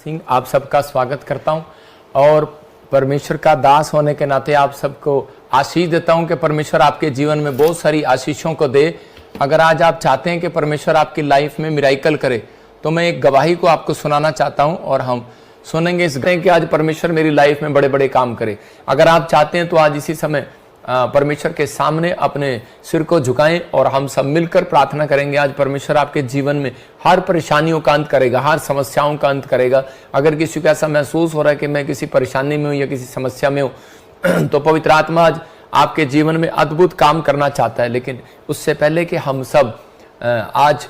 सिंह आप सबका स्वागत करता हूं और परमेश्वर का दास होने के नाते आप सबको आशीष देता हूं कि परमेश्वर आपके जीवन में बहुत सारी आशीषों को दे। अगर आज आप चाहते हैं कि परमेश्वर आपकी लाइफ में मिराइकल करे तो मैं एक गवाही को आपको सुनाना चाहता हूं और हम सुनेंगे इस कि आज परमेश्वर मेरी लाइफ में बड़े बड़े काम करे। अगर आप चाहते हैं तो आज इसी समय परमेश्वर के सामने अपने सिर को झुकाएं और हम सब मिलकर प्रार्थना करेंगे। आज परमेश्वर आपके जीवन में हर परेशानियों का अंत करेगा, हर समस्याओं का अंत करेगा। अगर किसी को ऐसा महसूस हो रहा है कि मैं किसी परेशानी में हूं या किसी समस्या में हूं तो पवित्र आत्मा आज आपके जीवन में अद्भुत काम करना चाहता है। लेकिन उससे पहले कि हम सब आज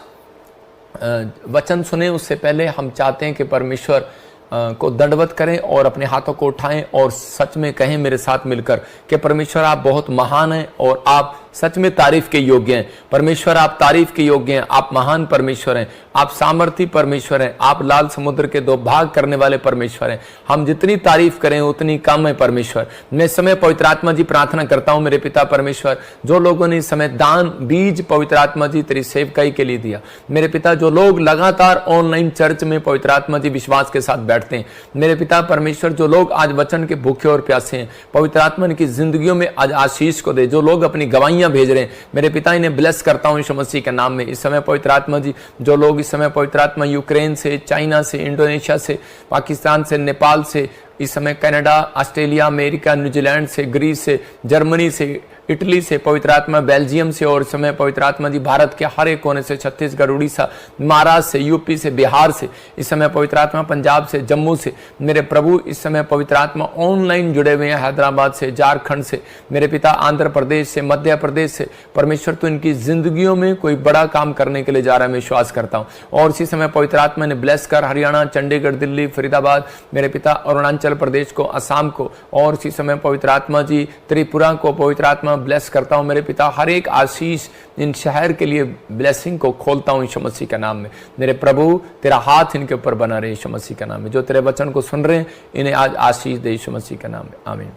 वचन सुने, उससे पहले हम चाहते हैं कि परमेश्वर को दंडवत करें और अपने हाथों को उठाएं और सच में कहें मेरे साथ मिलकर कि परमेश्वर आप बहुत महान हैं और आप सच में तारीफ के योग्य हैं। परमेश्वर आप तारीफ के योग्य हैं, आप महान परमेश्वर हैं, आप सामर्थी परमेश्वर हैं, आप लाल समुद्र के दो भाग करने वाले परमेश्वर हैं। हम जितनी तारीफ करें उतनी कम है परमेश्वर। मैं इस समय पवित्र आत्मा जी प्रार्थना करता हूं मेरे पिता परमेश्वर, जो लोगों ने इस समय दान बीज पवित्र आत्मा जी तेरी सेवकाई के लिए दिया, मेरे पिता जो लोग लगातार ऑनलाइन चर्च में पवित्र आत्मा जी विश्वास के साथ बैठते हैं, मेरे पिता परमेश्वर जो लोग आज वचन के भूखे और प्यासे हैं, पवित्र आत्मा की जिंदगियों में आज आशीष को दे। जो लोग अपनी गवाही भेज रहे हैं मेरे पिता इन्हें ब्लेस करता हूं यीशु मसीह के नाम में। इस समय पवित्र आत्मा जी जो लोग इस समय पवित्र आत्मा यूक्रेन से, चाइना से, इंडोनेशिया से, पाकिस्तान से, नेपाल से, इस समय कनाडा, ऑस्ट्रेलिया, अमेरिका, न्यूजीलैंड से, ग्रीस से, जर्मनी से, इटली से, पवित्र आत्मा बेल्जियम से और इस समय पवित्र आत्मा जी भारत के हर एक कोने से, छत्तीसगढ़, उड़ीसा, महाराष्ट्र से, यूपी से, बिहार से, इस समय पवित्र आत्मा पंजाब से, जम्मू से, मेरे प्रभु इस समय पवित्र आत्मा ऑनलाइन जुड़े हुए हैं हैदराबाद से, झारखंड से, मेरे पिता आंध्र प्रदेश से, मध्य प्रदेश से। परमेश्वर तो इनकी जिंदगियों में कोई बड़ा काम करने के लिए जा रहा है, मैं विश्वास करता हूँ। और इसी समय पवित्र आत्मा ने ब्लेस कर हरियाणा, चंडीगढ़, दिल्ली, फरीदाबाद, मेरे पिता अरुणाचल प्रदेश को, असम को, और इसी समय पवित्र आत्मा जी त्रिपुरा को पवित्र आत्मा ब्लेस करता हूं। मेरे पिता हर एक आशीष इन शहर के लिए ब्लेसिंग को खोलता हूं यीशु मसीह के नाम में। मेरे प्रभु तेरा हाथ इनके ऊपर बना रहे यीशु मसीह के नाम में। जो तेरे वचन को सुन रहे हैं इन्हें आज आशीष दे यीशु मसीह के नाम में, आमीन।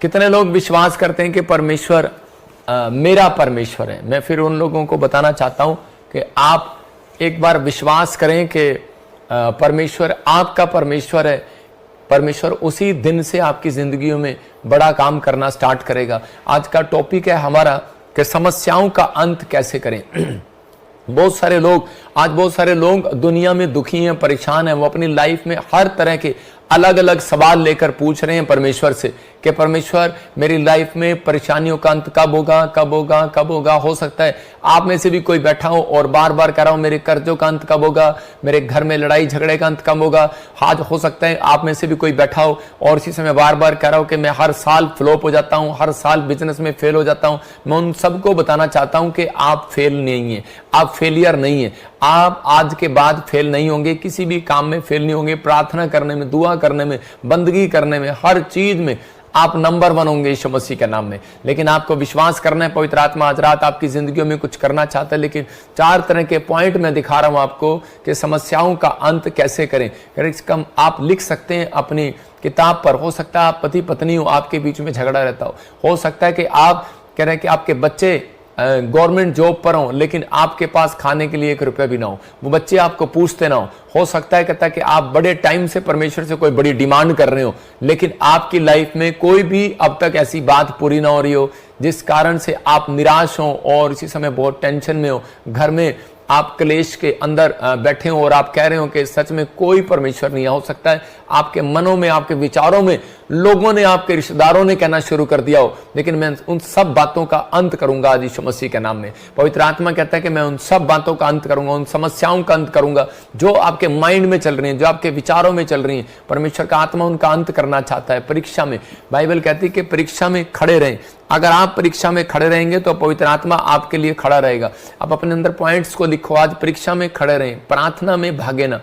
कितने लोग विश्वास करते हैं कि परमेश्वर मेरा परमेश्वर है? मैं फिर उन लोगों को बताना चाहता हूं कि आप एक बार विश्वास करें कि परमेश्वर आपका परमेश्वर है। परमेश्वर उसी दिन से आपकी जिंदगियों में बड़ा काम करना स्टार्ट करेगा। आज का टॉपिक है हमारा कि समस्याओं का अंत कैसे करें। बहुत सारे लोग दुनिया में दुखी हैं, परेशान हैं। वो अपनी लाइफ में हर तरह के अलग अलग सवाल लेकर पूछ रहे हैं परमेश्वर से कि परमेश्वर मेरी लाइफ में परेशानियों का अंत कब होगा, कब होगा, कब होगा। हो सकता है आप में से भी कोई बैठा हो और बार बार कह रहा हूं मेरे कर्जों का अंत कब होगा, मेरे घर में लड़ाई झगड़े का अंत कब होगा। आज हो सकता है आप में से भी कोई बैठा हो और इसी समय बार बार कह रहा हूं कि मैं हर साल फ्लॉप हो जाता हूं, हर साल बिजनेस में फेल हो जाता हूं। मैं उन सबको बताना चाहता हूं कि आप फेल नहीं है, आप फेलियर नहीं है। आप आज के बाद फेल नहीं होंगे, किसी भी काम में फेल नहीं होंगे। प्रार्थना करने में, दुआ करने में, बंदगी करने में, हर चीज में आप नंबर 1 होंगे यीशु मसीह के नाम में। लेकिन आपको विश्वास करना है। पवित्र आत्मा आज रात आपकी जिंदगियों में कुछ करना चाहता है। लेकिन 4 तरह के पॉइंट मैं दिखा रहा हूं आपको कि समस्याओं का अंत कैसे करें। कम आप लिख सकते हैं अपनी किताब पर। हो सकता है आप पति पत्नी हो, आपके बीच में झगड़ा रहता हो सकता है कि आप कह रहे हैं कि आपके बच्चे गवर्नमेंट जॉब पर हो लेकिन आपके पास खाने के लिए 1 रुपया भी ना हो, वो बच्चे आपको पूछते ना हो सकता है कहता है कि आप बड़े टाइम से परमेश्वर से कोई बड़ी डिमांड कर रहे हो लेकिन आपकी लाइफ में कोई भी अब तक ऐसी बात पूरी ना हो रही हो जिस कारण से आप निराश हो और इसी समय बहुत टेंशन में हो। घर में आप क्लेश के अंदर बैठे हो और आप कह रहे हो कि सच में कोई परमेश्वर नहीं है। हो सकता है आपके मनों में, आपके विचारों में लोगों ने, आपके रिश्तेदारों ने कहना शुरू कर दिया हो। लेकिन मैं उन सब बातों का अंत करूंगा आज यीशु मसीह के नाम में। पवित्र आत्मा कहता है कि मैं उन सब बातों का अंत करूंगा, उन समस्याओं का अंत करूंगा जो आपके माइंड में चल रही हैं, जो आपके विचारों में चल रही हैं। परमेश्वर का आत्मा उनका अंत करना चाहता है। परीक्षा में, बाइबल कहती है कि परीक्षा में खड़े रहें। अगर आप परीक्षा में खड़े रहेंगे तो पवित्र आत्मा आपके लिए खड़ा रहेगा। आप अपने अंदर पॉइंट्स को लिखो। आज परीक्षा में खड़े रहें, प्रार्थना में भागे ना।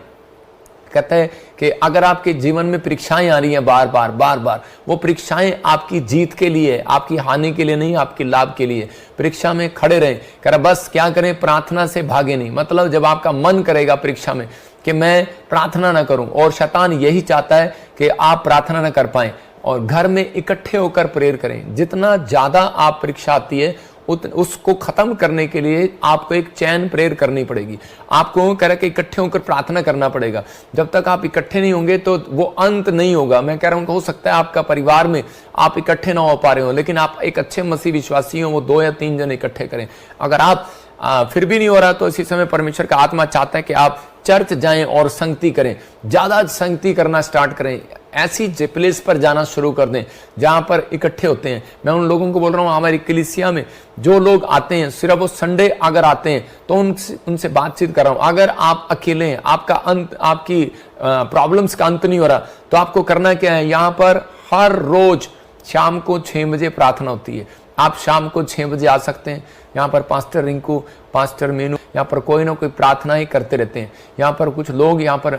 कहता है कि अगर आपके जीवन में परीक्षाएं आ रही हैं बार बार, वो परीक्षाएं आपकी जीत के लिए, आपकी हानि के लिए नहीं, आपके लाभ के लिए। परीक्षा में खड़े रहें। कह रहा बस क्या करें, प्रार्थना से भागे नहीं। मतलब जब आपका मन करेगा परीक्षा में कि मैं प्रार्थना ना करूं, और शैतान यही चाहता है कि आप प्रार्थना ना कर पाएं, और घर में इकट्ठे होकर प्रेयर करें। जितना ज्यादा आप परीक्षा आती है उसको खत्म करने के लिए आपको एक चैन प्रेयर करनी पड़ेगी। आपको कह रहा कि इकट्ठे होकर प्रार्थना करना पड़ेगा। जब तक आप इकट्ठे नहीं होंगे तो वो अंत नहीं होगा। मैं कह रहा हूं कि हो सकता है आपका परिवार में आप इकट्ठे ना हो पा रहे हो, लेकिन आप एक अच्छे मसीह विश्वासी हो, वो 2 या 3 जन इकट्ठे करें। अगर आप फिर भी नहीं हो रहा तो इसी समय परमेश्वर का आत्मा चाहता है कि आप चर्च जाएं और संगति करें, ज्यादा संगति करना स्टार्ट करें। ऐसी प्लेस पर जाना शुरू कर दें जहां पर इकट्ठे होते हैं। मैं उन लोगों को बोल रहा हूं, हमारी कलीसिया में जो लोग आते हैं सिर्फ वो संडे अगर आते हैं तो उनसे बातचीत कर रहा हूं। अगर आप अकेले हैं, आपकी प्रॉब्लम्स का अंत नहीं हो रहा, तो आपको करना क्या है, यहां पर हर रोज शाम को 6 बजे प्रार्थना होती है। आप शाम को 6 बजे आ सकते हैं। यहाँ पर पास्टर रिंकू, पास्टर मीनू यहाँ पर कोई ना कोई प्रार्थना ही करते रहते हैं। यहाँ पर कुछ लोग यहाँ पर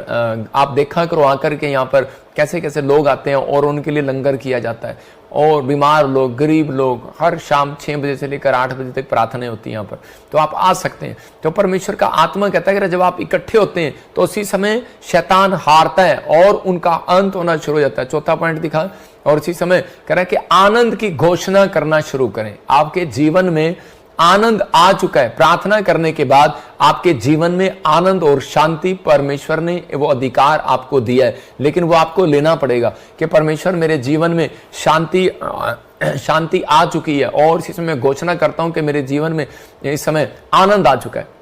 आप देखा करो आकर के यहाँ पर कैसे कैसे लोग आते हैं और उनके लिए लंगर किया जाता है। और बीमार लोग, गरीब लोग, हर शाम 6 बजे से लेकर 8 बजे तक प्रार्थना होती है यहाँ पर, तो आप आ सकते हैं। तो परमेश्वर का आत्मा कहता है कि जब आप इकट्ठे होते हैं तो उसी समय शैतान हारता है और उनका अंत होना शुरू हो जाता है। चौथा पॉइंट दिखा, और इसी समय कह रहा है कि आनंद की घोषणा करना शुरू करें। आपके जीवन में आनंद आ चुका है। प्रार्थना करने के बाद आपके जीवन में आनंद और शांति परमेश्वर ने वो अधिकार आपको दिया है, लेकिन वो आपको लेना पड़ेगा कि परमेश्वर मेरे जीवन में शांति आ चुकी है। और इसी समय घोषणा करता हूं कि मेरे जीवन में इस समय आनंद आ चुका है।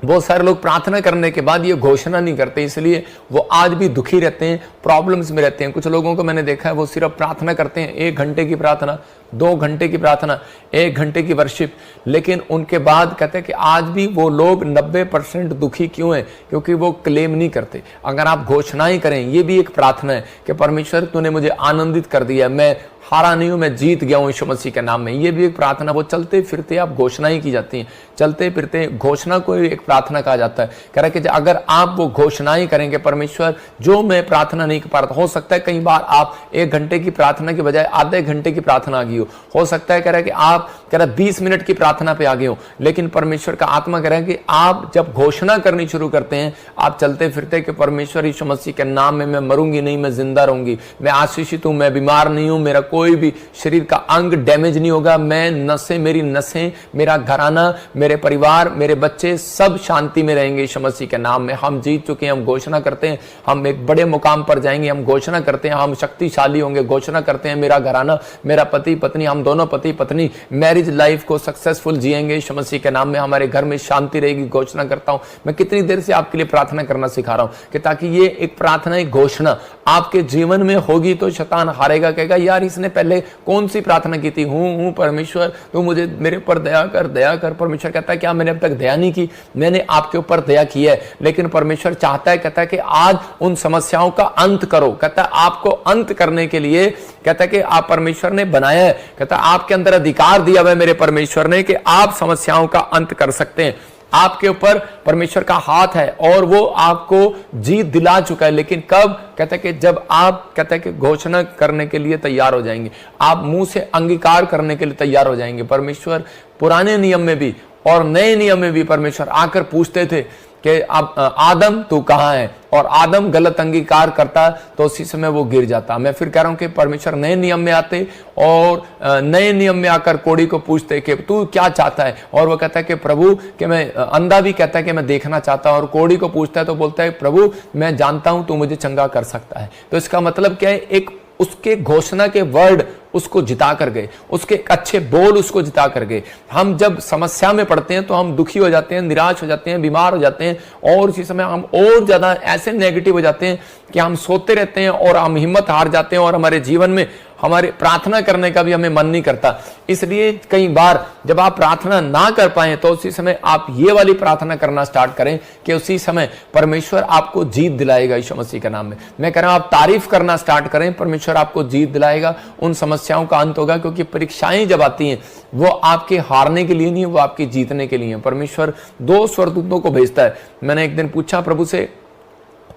बहुत सारे लोग प्रार्थना करने के बाद ये घोषणा नहीं करते, इसलिए वो आज भी दुखी रहते हैं, प्रॉब्लम्स में रहते हैं। कुछ लोगों को मैंने देखा है वो सिर्फ प्रार्थना करते हैं, 1 घंटे की प्रार्थना, 2 घंटे की प्रार्थना, 1 घंटे की वर्शिप, लेकिन उनके बाद कहते हैं कि आज भी वो लोग 90% दुखी क्यों हैं, क्योंकि वो क्लेम नहीं करते। अगर आप घोषणाएं करें, ये भी एक प्रार्थना है कि परमेश्वर तूने मुझे आनंदित कर दिया, मैं हारा नहीं हूं, मैं जीत गया हूं यीशु मसीह के नाम में। ये भी एक प्रार्थना, वो चलते फिरते आप घोषणाएं की जाती हैं। चलते फिरते घोषणा को एक प्रार्थना कहा जाता है। कह रहा है कि अगर आप वो घोषणाएं करेंगे, परमेश्वर जो मैं प्रार्थना नहीं कर पा रहा, हो सकता है कई बार आप 1 घंटे की प्रार्थना के बजाय आधे घंटे की प्रार्थना आ गई हो सकता है कह रहा है कि आप 20 मिनट की प्रार्थना पे आ गए हो, लेकिन परमेश्वर का आत्मा कह रहा है कि आप जब घोषणा करनी शुरू करते हैं, आप चलते फिरते कि परमेश्वर यीशु मसीह के नाम में मैं मरूंगी नहीं, मैं जिंदा रहूंगी, मैं आशीषित हूं, मैं बीमार नहीं हूं, मेरा कोई भी शरीर का अंग डैमेज नहीं होगा, मैं मेरी नसें, मेरा घराना, मेरे परिवार, मेरे बच्चे सब शांति में रहेंगे यीशु मसीह के नाम में। हम जीत चुके हैं, हम घोषणा करते हैं हम एक बड़े मुकाम पर जाएंगे, हम घोषणा करते हैं हम शक्तिशाली होंगे, घोषणा करते हैं मेरा घराना, मेरा पति पत्नी, हम दोनों पति पत्नी मैरिज लाइफ को सक्सेसफुल जिएंगे यीशु मसीह के नाम में, हमारे घर में शांति रहेगी। घोषणा करता हूं। मैं कितनी देर से आपके लिए प्रार्थना करना सिखा रहा हूं कि ताकि ये एक प्रार्थना, एक घोषणा आपके जीवन में होगी तो शैतान हारेगा, कहेगा यार इसने पहले कौन सी प्रार्थना की थी, हूं परमेश्वर तू मुझे मेरे ऊपर दया कर। परमेश्वर कहता है क्या मैंने अब तक दया नहीं की? मैंने आपके ऊपर दया की है, लेकिन परमेश्वर चाहता है, कहता है कि आज उन समस्याओं का अंत करो। कहता है आपको अंत करने के लिए, कहता है कि आप परमेश्वर ने बनाया है, कहता है आपके अंदर अधिकार दिया हुआ है मेरे परमेश्वर ने कि आप समस्याओं का अंत कर सकते हैं। आपके ऊपर परमेश्वर का हाथ है और वो आपको जीत दिला चुका है, लेकिन कब? कहता है कि जब आप, कहता है कि घोषणा करने के लिए तैयार हो जाएंगे, आप मुंह से अंगीकार करने के लिए तैयार हो जाएंगे। परमेश्वर पुराने नियम में भी और नए नियम में भी परमेश्वर आकर पूछते थे कि अब आदम तू कहां है, और आदम गलत अंगीकार करता तो उसी समय वो गिर जाता। मैं फिर कह रहा हूं कि परमेश्वर नए नियम में आते और नए नियम में आकर कोढ़ी को पूछते कि तू क्या चाहता है, और वो कहता है कि प्रभु कि मैं, अंधा भी कहता है कि मैं देखना चाहता हूं, और कोढ़ी को पूछता है तो बोलता है प्रभु मैं जानता हूं तू मुझे चंगा कर सकता है। तो इसका मतलब क्या है? एक उसके घोषणा के वर्ड उसको जिता कर गए, उसके अच्छे बोल उसको जिता कर गए। हम जब समस्या में पड़ते हैं तो हम दुखी हो जाते हैं, निराश हो जाते हैं, बीमार हो जाते हैं, और इसी समय हम और ज्यादा ऐसे नेगेटिव हो जाते हैं कि हम सोते रहते हैं और हम हिम्मत हार जाते हैं, और हमारे जीवन में हमारे प्रार्थना करने का भी हमें मन नहीं करता। इसलिए कई बार जब आप प्रार्थना ना कर पाए तो उसी समय आप ये वाली प्रार्थना करना स्टार्ट करें कि उसी समय परमेश्वर आपको जीत दिलाएगा यीशु मसीह के नाम में। मैं कह रहा हूं आप तारीफ करना स्टार्ट करें, परमेश्वर आपको जीत दिलाएगा, उन समस्याओं का अंत होगा, क्योंकि परीक्षाएं जब आती हैं वो आपके हारने के लिए नहीं, वो आपके जीतने के लिए। परमेश्वर 2 स्वर्गदूतों को भेजता है। मैंने एक दिन पूछा प्रभु से,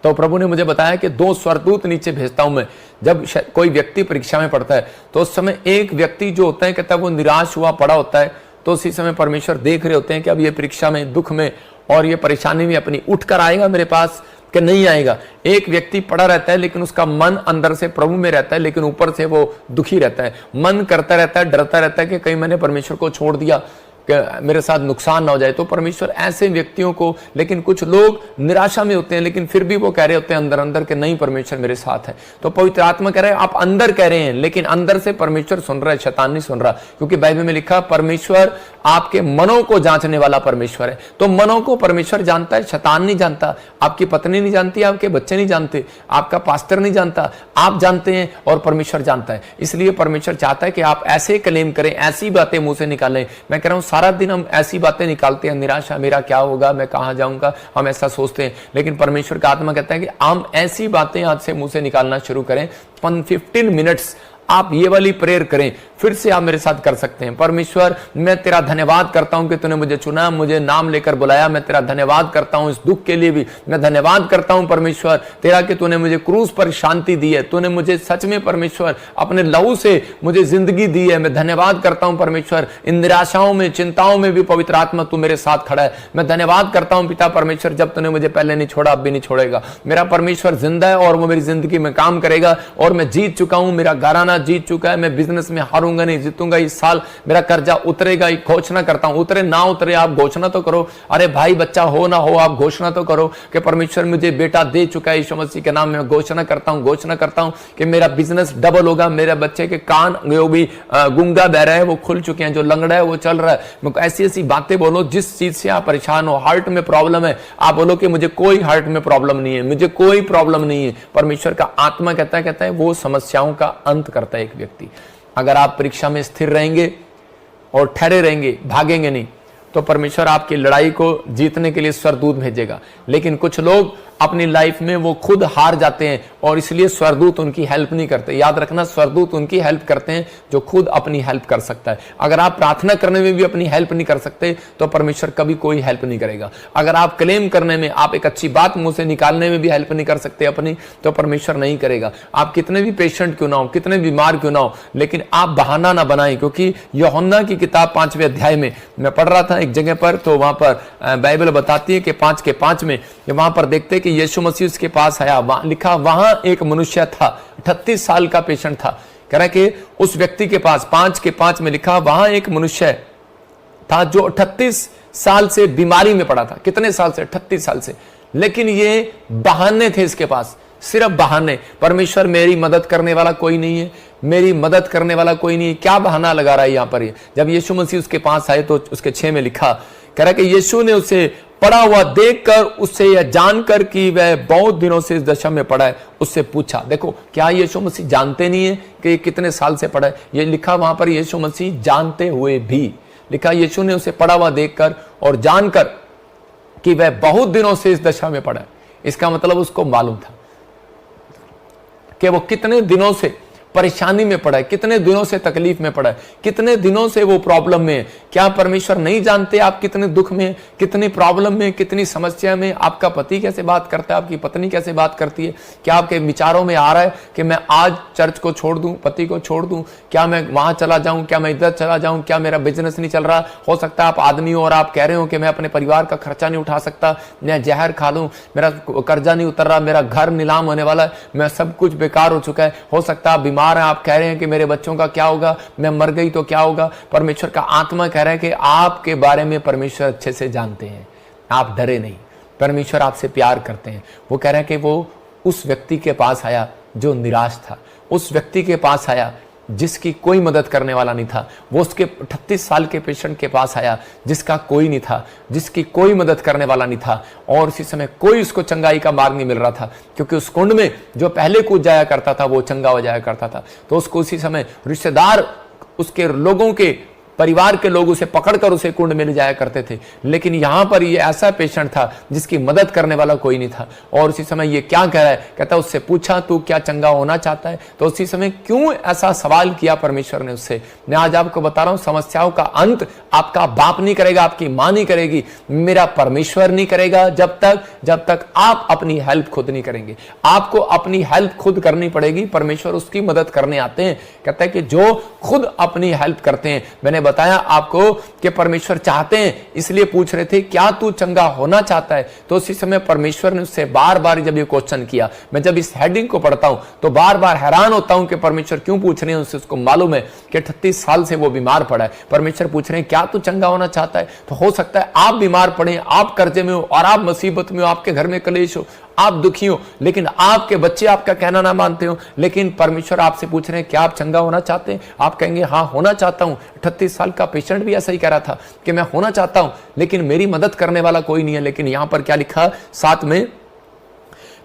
तो प्रभु ने मुझे बताया कि 2 स्वर्गदूत नीचे भेजता हूं मैं। जब कोई व्यक्ति परीक्षा में पड़ता है तो उस समय एक व्यक्ति जो होता है, कहता है वो निराश हुआ पड़ा होता है, तो उसी समय परमेश्वर देख रहे होते हैं कि अब ये परीक्षा में, दुख में और ये परेशानी में अपनी उठ कर आएगा मेरे पास, कि नहीं आएगा। एक व्यक्ति पड़ा रहता है लेकिन उसका मन अंदर से प्रभु में रहता है, लेकिन ऊपर से वो दुखी रहता है, मन करता रहता है, डरता रहता है कि कहीं मैंने परमेश्वर को छोड़ दिया, मेरे साथ नुकसान ना हो जाए। तो परमेश्वर ऐसे व्यक्तियों को, लेकिन कुछ लोग निराशा में होते हैं लेकिन फिर भी वो कह रहे होते हैं अंदर अंदर कि नहीं, परमेश्वर मेरे साथ है। तो पवित्र आत्मा कह रहे हैं, आप अंदर कह रहे हैं लेकिन अंदर से परमेश्वर सुन रहा है, शैतान नहीं सुन रहा, क्योंकि बाइबल में लिखा परमेश्वर आपके मनों को जांचने वाला परमेश्वर है। तो मनों को परमेश्वर जानता है, शैतान नहीं जानता, आपकी पत्नी नहीं जानती, आपके बच्चे नहीं जानते, आपका पास्टर नहीं जानता, आप जानते हैं और परमेश्वर जानता है। इसलिए परमेश्वर चाहता है कि आप ऐसे क्लेम करें, ऐसी बातें मुंह से निकालें। मैं कह रहा हूं सारा दिन हम ऐसी बातें निकालते हैं, निराशा, मेरा क्या होगा, मैं कहां जाऊंगा, हम ऐसा सोचते हैं। लेकिन परमेश्वर का आत्मा कहता है कि हम ऐसी बातें आज से मुंह से निकालना शुरू करें। 15 मिनट्स आप ये वाली प्रेयर करें, फिर से आप मेरे साथ कर सकते हैं। परमेश्वर, मैं तेरा धन्यवाद करता हूं कि तूने मुझे चुना, मुझे नाम लेकर बुलाया। मैं तेरा धन्यवाद करता हूं इस दुख के लिए भी। मैं धन्यवाद करता हूं परमेश्वर तेरा कि तूने मुझे क्रूस पर शांति दी है, तूने मुझे सच में परमेश्वर अपने लहू से मुझे जिंदगी दी है। मैं धन्यवाद करता हूं परमेश्वर, इन निराशाओं में, चिंताओं में भी पवित्र आत्मा तू मेरे साथ खड़ा है। मैं धन्यवाद करता हूं पिता परमेश्वर, जब तूने मुझे पहले नहीं छोड़ा अब भी नहीं छोड़ेगा। मेरा परमेश्वर जिंदा है और वो मेरी जिंदगी में काम करेगा और मैं जीत चुका हूं, मेरा घराना जीत चुका है, मैं बिजनेस में हारूंगा नहीं, जीतूंगा। इस साल मेरा कर्जा उतरेगा, एक घोषणा करता हूं। उतरे ना उतरे आप घोषणा तो करो, अरे भाई बच्चा हो ना हो आप घोषणा तो करो कि परमेश्वर मुझे बेटा दे चुका है। यीशु मसीह के नाम में घोषणा करता हूं कि मेरा बिजनेस डबल होगा, मेरे बच्चे के कान जो भी गूंगा बह रहा है वो खुल चुके हैं, जो लंगड़ा है वो चल रहा है। ऐसी ऐसी बातें बोलो जिस चीज से आप परेशान हो, हार्ट में प्रॉब्लम है, आप बोलो कि मुझे कोई हार्ट में प्रॉब्लम नहीं है, मुझे कोई प्रॉब्लम नहीं है। परमेश्वर का आत्मा कहता है वो समस्याओं का अंत करता है एक व्यक्ति। अगर आप परीक्षा में स्थिर रहेंगे और ठहरे रहेंगे, भागेंगे नहीं, तो परमेश्वर आपकी लड़ाई को जीतने के लिए स्वर्गदूत भेजेगा। लेकिन कुछ लोग अपनी लाइफ में वो खुद हार जाते हैं और इसलिए स्वर्गदूत उनकी हेल्प नहीं करते। याद रखना, स्वर्गदूत उनकी हेल्प करते हैं जो खुद अपनी हेल्प कर सकता है। अगर आप प्रार्थना करने में भी अपनी हेल्प नहीं कर सकते तो परमेश्वर कभी कोई हेल्प नहीं करेगा। अगर आप क्लेम करने में, आप एक अच्छी बात मुंह से निकालने में भी हेल्प नहीं कर सकते अपनी, तो परमेश्वर नहीं करेगा। आप कितने भी पेशेंट क्यों ना हो, कितने बीमार क्यों ना हो, लेकिन आप बहाना ना बनाएं। क्योंकि यूहन्ना की किताब 5वें अध्याय में मैं पढ़ रहा था एक जगह पर, तो वहां पर बाइबल बताती है कि 5 के 5 में वहां पर देखते कि यीशु मसीह उसके पास आया। लिखा वहां एक मनुष्य था, 38 साल का पेशेंट था। कह रहा कि उस व्यक्ति के पास 5 के 5 में लिखा वहां एक मनुष्य था जो 38 साल से बीमारी में पड़ा था। कितने साल से? 38 साल से। लेकिन ये बहाने थे इसके पास, सिर्फ बहाने। परमेश्वर मेरी मदद करने वाला कोई नहीं है, मेरी मदद करने वाला कोई नहीं है। क्या बहाना लगा रहा है यहां पर ये? जब यीशु मसीह उसके पास आए तो उसके 6 में लिखा, कह रहा कि यीशु ने उसे पड़ा हुआ देखकर, उससे यह जानकर कि वह बहुत दिनों से इस दशा में पड़ा है, उससे पूछा। देखो, क्या यीशु मसीह जानते नहीं है कि ये कितने साल से पड़ा है? ये लिखा वहां पर यीशु मसीह जानते हुए भी। लिखा यीशु ने उसे पड़ा हुआ देखकर और जानकर कि वह बहुत दिनों से इस दशा में पड़ा है। इसका मतलब उसको मालूम था कि वो कितने दिनों से परेशानी में पड़ा है, कितने दिनों से तकलीफ में पड़ा है, कितने दिनों से वो प्रॉब्लम में है। क्या परमेश्वर नहीं जानते आप कितने दुख में, कितनी प्रॉब्लम में, कितनी समस्या में? आपका पति कैसे बात करता है, आपकी पत्नी कैसे बात करती है? क्या आपके विचारों में आ रहा है कि मैं आज चर्च को छोड़ दूं, पति को छोड़ दूं, क्या मैं वहां चला जाऊं, क्या मैं इधर चला जाऊं, क्या मेरा बिजनेस नहीं चल रहा? हो सकता है आप आदमी हो और आप कह रहे हो कि मैं अपने परिवार का खर्चा नहीं उठा सकता, मैं जहर खा लूं, मेरा कर्जा नहीं उतर रहा, मेरा घर नीलाम होने वाला है, मैं सब कुछ बेकार हो चुका है। हो सकता है बीमार है, आप कह रहे हैं कि मेरे बच्चों का क्या होगा, मैं मर गई तो क्या होगा? परमेश्वर का आत्मा कह रहा है कि आपके बारे में परमेश्वर अच्छे से जानते हैं, आप डरे नहीं। परमेश्वर आपसे प्यार करते हैं। वो कह रहे हैं कि वो उस व्यक्ति के पास आया जो निराश था, उस व्यक्ति के पास आया जिसकी कोई मदद करने वाला नहीं था। वो उसके 38 साल के पेशेंट के पास आया जिसका कोई नहीं था, जिसकी कोई मदद करने वाला नहीं था, और उसी समय कोई उसको चंगाई का मार्ग नहीं मिल रहा था, क्योंकि उस कुंड में जो पहले कूद जाया करता था वो चंगा हो जाया करता था। तो उसको उसी समय रिश्तेदार, उसके लोगों के परिवार के लोग उसे पकड़कर उसे कुंड में ले जाया करते थे। लेकिन यहां पर ये ऐसा पेशेंट था जिसकी मदद करने वाला कोई नहीं था। और उसी समय ये क्या कह रहा है? कहता है उससे पूछा तू क्या चंगा होना चाहता है? तो उसी समय क्यों ऐसा सवाल किया परमेश्वर ने उससे? मैं आज आपको बता रहा हूं, समस्याओं का अंत आपका बाप नहीं करेगा, आपकी मां नहीं करेगी, मेरा परमेश्वर नहीं करेगा, जब तक आप अपनी हेल्प खुद नहीं करेंगे। आपको अपनी हेल्प खुद करनी पड़ेगी। परमेश्वर उसकी मदद करने आते हैं। कहता है कि जो खुद अपनी हेल्प करते हैं, मैंने बताया आपको कि परमेश्वर चाहते हैं, इसलिए पूछ रहे थे क्या तू चंगा होना चाहता है। तो उसी समय परमेश्वर ने उससे बार बार जब ये क्वेश्चन किया, मैं जब इस हेडिंग को पढ़ता हूं तो बार बार हैरान होता हूं कि परमेश्वर क्यों पूछ रहे हैं। उसको मालूम है कि 38 साल से वो बीमार पड़ा है। परमेश्वर पूछ रहे हैं क्या तू चंगा होना चाहता है। तो हो सकता है आप बीमार पड़े, आप कर्जे में हो और आप मुसीबत में हो, आपके घर में कलेश हो, आप दुखी हो, लेकिन आपके बच्चे आपका कहना ना मानते हो, लेकिन परमेश्वर आपसे पूछ रहे हैं क्या आप चंगा होना चाहते हैं। आप कहेंगे हाँ होना चाहता हूं। 38 साल का पेशेंट भी ऐसा ही कह रहा था कि मैं होना चाहता हूं लेकिन मेरी मदद करने वाला कोई नहीं है। लेकिन यहां पर क्या लिखा, साथ में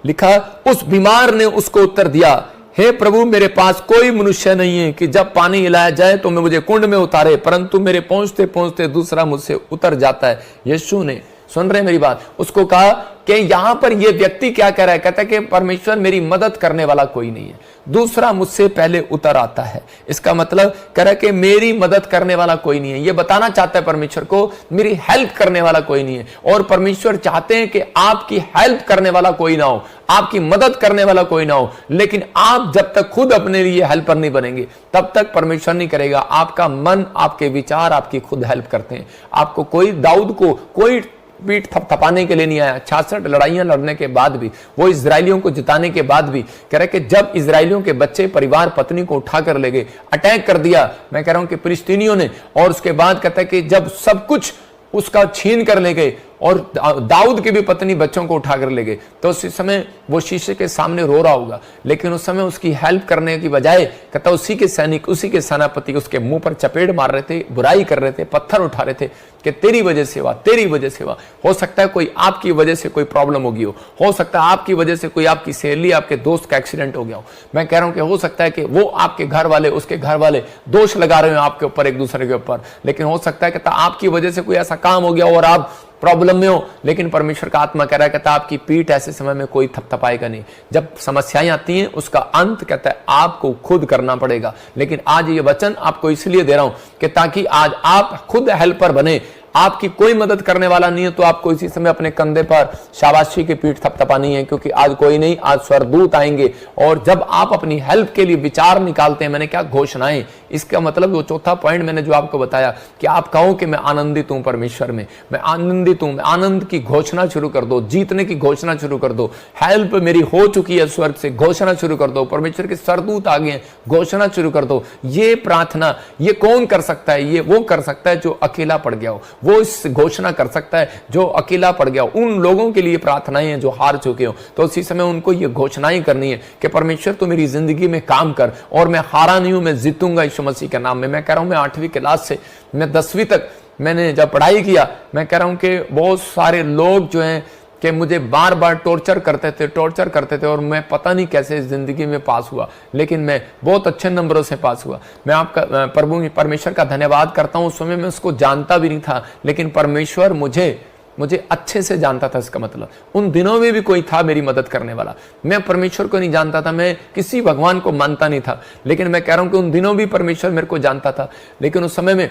लिखा, उस बीमार ने उसको उत्तर दिया, हे प्रभु मेरे पास कोई मनुष्य नहीं है कि जब पानी हिलाया जाए तो मैं मुझे कुंड में उतारे, परंतु मेरे पहुंचते पहुंचते दूसरा मुझसे उतर जाता है। यीशु ने, सुन रहे मेरी बात, उसको कहा कि यहां पर यह व्यक्ति क्या कह रहा है, कहता है कि परमेश्वर मेरी मदद करने वाला कोई नहीं है, दूसरा मुझसे पहले उतर आता है। इसका मतलब कह रहा है कि मेरी मदद करने वाला कोई नहीं है। यह बताना चाहता है परमेश्वर को मेरी हेल्प करने वाला कोई नहीं है। और परमेश्वर चाहते हैं कि आपकी हेल्प करने वाला कोई ना हो, आपकी मदद करने वाला कोई ना हो, लेकिन आप जब तक खुद अपने लिए हेल्पर नहीं बनेंगे तब तक परमेश्वर नहीं करेगा। आपका मन, आपके विचार आपकी खुद हेल्प करते हैं। आपको कोई, दाऊद को कोई पीठ थपथपाने के लिए नहीं आया। 66 लड़ाइयां लड़ने के बाद भी, वो इजरायलियों को जिताने के बाद भी कह रहे कि जब इजरायलियों के बच्चे, परिवार, पत्नी को उठाकर ले गए, अटैक कर दिया, मैं कह रहा हूं कि फिलिस्तीनियों ने, और उसके बाद कहता है कि जब सब कुछ उसका छीन कर ले गए और दाऊद की भी पत्नी बच्चों को उठाकर ले गए, तो उसी समय वो शीशे के सामने रो रहा होगा, लेकिन उस समय उसकी हेल्प करने की बजाय कहता उसी के सैनिक, उसी के सेनापति उसके मुंह पर चपेट मार रहे थे, बुराई कर रहे थे, पत्थर उठा रहे थे कि तेरी वजह से हुआ, तेरी वजह से हुआ। हो सकता है कोई आपकी वजह से कोई प्रॉब्लम होगी हो सकता है आपकी वजह से कोई आपकी सहेली, आपके दोस्त का एक्सीडेंट हो गया हो। मैं कह रहा हूं कि हो सकता है कि वो आपके घर वाले, उसके घर वाले दोष लगा रहे हो आपके ऊपर, एक दूसरे के ऊपर, लेकिन हो सकता है कि आपकी वजह से कोई ऐसा काम हो गया और आप प्रॉब्लम में हो, लेकिन परमेश्वर का आत्मा कह रहा है, कहता आपकी पीठ ऐसे समय में कोई थपथपाएगा नहीं। जब समस्याएं आती हैं उसका अंत कहता है आपको खुद करना पड़ेगा। लेकिन आज ये वचन आपको इसलिए दे रहा हूं कि ताकि आज आप खुद हेल्पर बने। आपकी कोई मदद करने वाला नहीं है तो आपको इसी समय अपने कंधे पर शाबाशी की पीठ थपथपानी है, क्योंकि आज कोई नहीं, आज स्वर्गदूत आएंगे। और जब आप अपनी हेल्प के लिए विचार निकालते हैं, मैंने क्या घोषणाएं, इसका मतलब वो चौथा पॉइंट मैंने जो आपको बताया कि आप कहो कि मैं आनंदित हूं परमेश्वर में, मैं आनंदित हूं, मैं आनंद की घोषणा शुरू कर दो, जीतने की घोषणा शुरू कर दो। हेल्प मेरी हो चुकी है स्वर्ग से, घोषणा शुरू कर दो। परमेश्वर के स्वर्गदूत आ गए, घोषणा शुरू कर दो। ये प्रार्थना, ये कौन कर सकता है? ये वो कर सकता है जो अकेला पड़ गया हो, वो इस घोषणा कर सकता है जो अकेला पड़ गया। उन लोगों के लिए प्रार्थनाएं हैं जो हार चुके हो, तो उसी समय उनको ये घोषणाएं करनी है कि परमेश्वर तू मेरी जिंदगी में काम कर और मैं हारा नहीं हूं, मैं जीतूंगा यीशु मसीह के नाम में। मैं कह रहा हूं, मैं 8वीं क्लास से मैं 10वीं तक मैंने जब पढ़ाई किया, मैं कह रहा हूं कि बहुत सारे लोग जो हैं कि मुझे बार बार टॉर्चर करते थे और मैं पता नहीं कैसे जिंदगी में पास हुआ, लेकिन मैं बहुत अच्छे नंबरों से पास हुआ। मैं आपका प्रभु परमेश्वर का धन्यवाद करता हूं। उस समय मैं उसको जानता भी नहीं था, लेकिन परमेश्वर मुझे अच्छे से जानता था। इसका मतलब उन दिनों में भी कोई था मेरी मदद करने वाला। मैं परमेश्वर को नहीं जानता था, मैं किसी भगवान को मानता नहीं था, लेकिन मैं कह रहा हूं कि उन दिनों भी परमेश्वर मेरे को जानता था। लेकिन उस समय में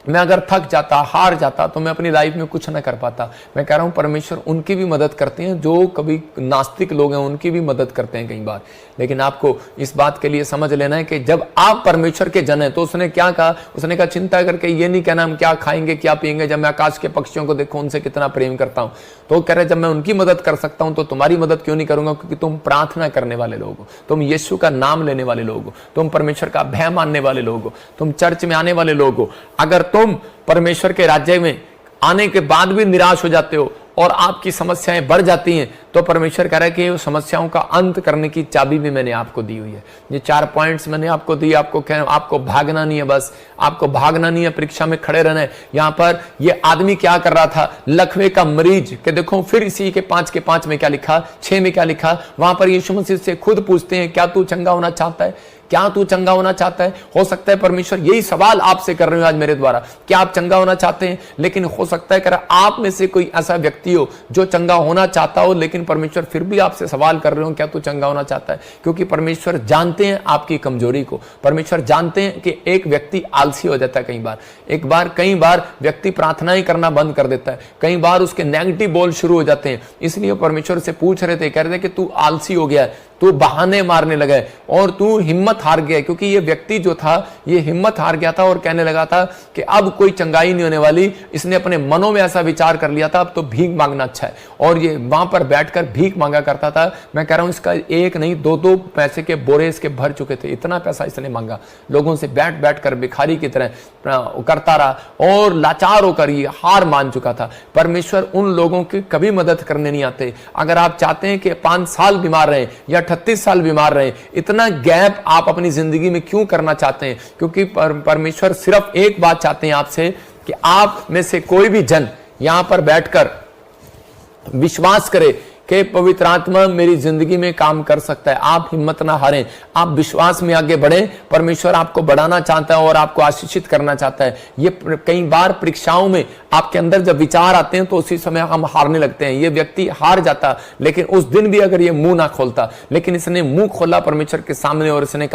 मैं अगर थक जाता, हार जाता, तो मैं अपनी लाइफ में कुछ ना कर पाता। मैं कह रहा हूं परमेश्वर उनकी भी मदद करते हैं जो कभी नास्तिक लोग हैं, उनकी भी मदद करते हैं कई बार। लेकिन आपको इस बात के लिए समझ लेना है कि जब आप परमेश्वर के जन हैं, तो उसने क्या कहा, उसने कहा चिंता करके ये नहीं कहना हम क्या खाएंगे क्या पिएंगे, जब मैं आकाश के पक्षियों को देखूं उनसे कितना प्रेम करता हूं। तो कह रहे जब मैं उनकी मदद कर सकता हूं तो तुम्हारी मदद क्यों नहीं करूंगा, क्योंकि तुम प्रार्थना करने वाले लोग हो, तुम यीशु का नाम लेने वाले लोग हो, तुम परमेश्वर का भय मानने वाले लोग हो, तुम चर्च में आने वाले लोग हो। अगर तुम परमेश्वर के राज्य में आने के बाद भी निराश हो जाते हो और आपकी समस्याएं बढ़ जाती हैं, तो परमेश्वर कह रहा है कि समस्याओं का अंत करने की चाबी भी मैंने आपको दी हुई है। ये 4 पॉइंट्स मैंने आपको दी। आपको भागना नहीं है, बस आपको भागना नहीं है, परीक्षा में खड़े रहना है। यहां पर ये आदमी क्या कर रहा था, लकवे का मरीज, के देखो फिर इसी के 5 में क्या लिखा, 6 में क्या लिखा, वहां पर यीशु मसीह से खुद पूछते हैं क्या तू चंगा होना चाहता है, क्या तू चंगा होना चाहता है। हो सकता है परमेश्वर यही सवाल आपसे कर रहे हो आज मेरे द्वारा, क्या आप चंगा होना चाहते हैं। लेकिन हो सकता है कि आप में से कोई ऐसा व्यक्ति हो जो चंगा होना चाहता हो, लेकिन परमेश्वर फिर भी आपसे सवाल कर रहे हो क्या तू चंगा होना चाहता है। क्योंकि परमेश्वर जानते हैं आपकी कमजोरी को। परमेश्वर जानते हैं कि एक व्यक्ति आलसी हो जाता है कई बार व्यक्ति प्रार्थनाएं करना बंद कर देता है, कई बार उसके नेगेटिव बोल शुरू हो जाते हैं। इसलिए परमेश्वर से पूछ रहे थे, कह रहे थे कि तू आलसी हो गया है, तू बहाने मारने लगा है और तू हिम्मत हिम्मत हार गया, क्योंकि ये व्यक्ति जो था ये हिम्मत हार गया था और कहने लगा था कि अब कोई चंगाई नहीं होने वाली। इसने अपने मनों में ऐसा विचार कर लिया था अब तो भीख मांगना अच्छा है, और ये वहां पर बैठकर भीख मांगा करता था। मैं कह रहा हूं इसका एक नहीं दो दो पैसे के बोरे इसके भर चुके थे, इतना पैसा इसने मांगा। लोगों से बैठ बैठ कर भिखारी की तरह करता रहा और लाचार होकर ये हार मान चुका था। परमेश्वर उन लोगों की कभी मदद करने नहीं आते। अगर आप चाहते हैं कि 5 साल बीमार रहे या 38 साल बीमार रहे, इतना गैप आप अपनी जिंदगी में क्यों करना चाहते हैं? क्योंकि परमेश्वर सिर्फ एक बात चाहते हैं आपसे कि आप में से कोई भी जन यहां पर बैठकर विश्वास करे कि पवित्र आत्मा मेरी जिंदगी में काम कर सकता है। आप हिम्मत ना हारें, आप विश्वास में आगे बढ़ें। परमेश्वर आपको बढ़ाना चाहता है और आपको आशीषित करना चाहता है। ये कई बार परीक्षाओं में आपके अंदर जब विचार आते हैं तो उसी समय हम हारने लगते हैं। ये व्यक्ति हार जाता, लेकिन उस दिन भी अगर ये मुंह ना खोलता, लेकिन इसने मुंह खोला परमेश्वर के सामने और इसने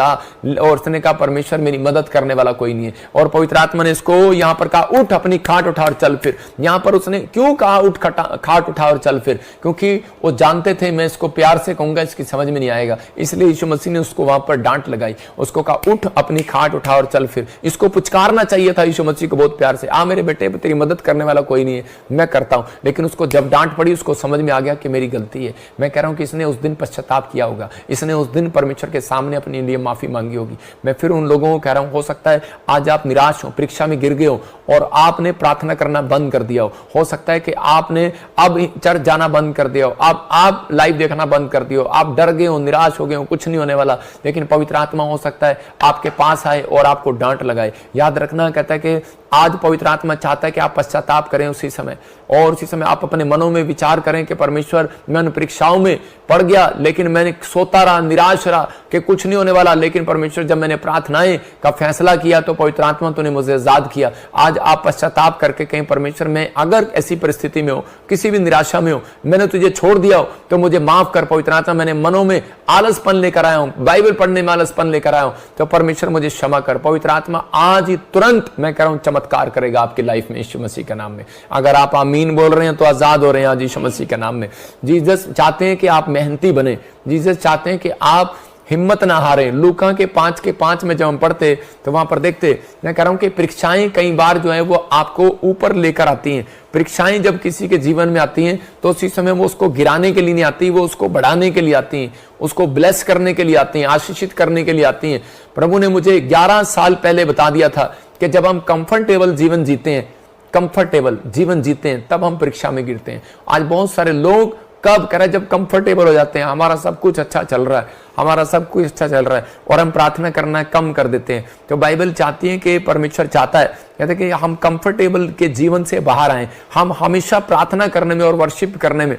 कहा परमेश्वर मेरी मदद करने वाला कोई नहीं है। और पवित्र आत्मा ने इसको यहां पर कहा उठ अपनी खाट उठा और चल फिर। यहां पर उसने क्यों कहा उठ खाट उठा और चल फिर? क्योंकि वो जानते थे मैं इसको प्यार से कहूंगा इसकी समझ में नहीं आएगा, इसलिए यीशु मसीह ने उसको वहां पर डांट लगाई। उसको कहा उठ अपनी खाट उठा और चल फिर। इसको पुचकारना चाहिए था यीशु मसीह को बहुत प्यार से, आ मेरे बेटे तेरी मदद करने वाला कोई नहीं है, मैं करता हूं। लेकिन उसको जब डांट पड़ी उसको समझ में आ गया कि मेरी गलती है। मैं कह रहा हूं कि इसने उस दिन पश्चाताप किया होगा, इसने उस दिन परमेश्वर के सामने अपने लिए माफी मांगी होगी। मैं फिर उन लोगों को कह रहा हूं, हो सकता है आज आप निराश हो, परीक्षा में गिर गए हो और आपने प्रार्थना करना बंद कर दिया हो सकता है कि आपने अब चर्च जाना बंद कर दिया हो, आप लाइव देखना बंद कर दियो, आप डर गए हो, निराश हो गए हो, कुछ नहीं होने वाला। लेकिन पवित्र आत्मा हो सकता है आपके पास आए और आपको डांट लगाए। याद रखना, कहता है कि आज पवित्र आत्मा चाहता है कि आप पश्चाताप करें उसी समय, और उसी समय आप अपने मनों में विचार करें कि परमेश्वर मैं उन परीक्षाओं में पड़ गया, लेकिन मैंने सोता रहा, निराश रहा कि कुछ नहीं होने वाला। लेकिन परमेश्वर जब मैंने प्रार्थनाएं का फैसला किया तो पवित्र आत्मा तूने मुझे आजाद किया। आज आप पश्चाताप करके कहीं परमेश्वर में अगर ऐसी परिस्थिति में हो, किसी भी निराशा में हो, मैंने तुझे छोड़ दिया हो तो मुझे माफ कर पवित्र आत्मा, मैंने मनों में आलसपन लेकर आया हूं, बाइबल पढ़ने में आलसपन लेकर आया हूं, तो परमेश्वर मुझे क्षमा कर। पवित्र आत्मा आज ही तुरंत मैं कह रहा हूं चमत्कार करेगा आपकी लाइफ में यीशु मसीह के नाम में। अगर आप आमीन बोल रहे हैं तो आजाद हो रहे हैं आज यीशु मसीह के नाम में। जीसस चाहते हैं कि आप मेहनती बने, जीसस चाहते हैं कि आप हिम्मत ना हारे। लूका के 5:5 में जब हम पढ़ते तो वहां पर देखते, मैं कह रहा हूं कि परीक्षाएं कई बार जो है वो आपको ऊपर लेकर आती हैं। परीक्षाएं जब किसी के जीवन में आती हैं तो उसी समय वो उसको गिराने के लिए नहीं आती, वो उसको बढ़ाने के लिए आती हैं, उसको ब्लेस करने के लिए आती हैं, आशीषित करने के लिए आती हैं। प्रभु ने मुझे 11 साल पहले बता दिया था कि जब हम कंफर्टेबल जीवन जीते हैं, कंफर्टेबल जीवन जीते हैं, तब हम परीक्षा में गिरते हैं। आज बहुत सारे लोग कब कह रहे हैं, जब कंफर्टेबल हो जाते हैं, हमारा सब कुछ अच्छा चल रहा है, हमारा सब कुछ अच्छा चल रहा है, और हम प्रार्थना करना कम कर देते हैं। तो बाइबल चाहती है कि परमेश्वर चाहता है, कहते हैं कि हम कंफर्टेबल के जीवन से बाहर आए, हम हमेशा प्रार्थना करने में और वर्शिप करने में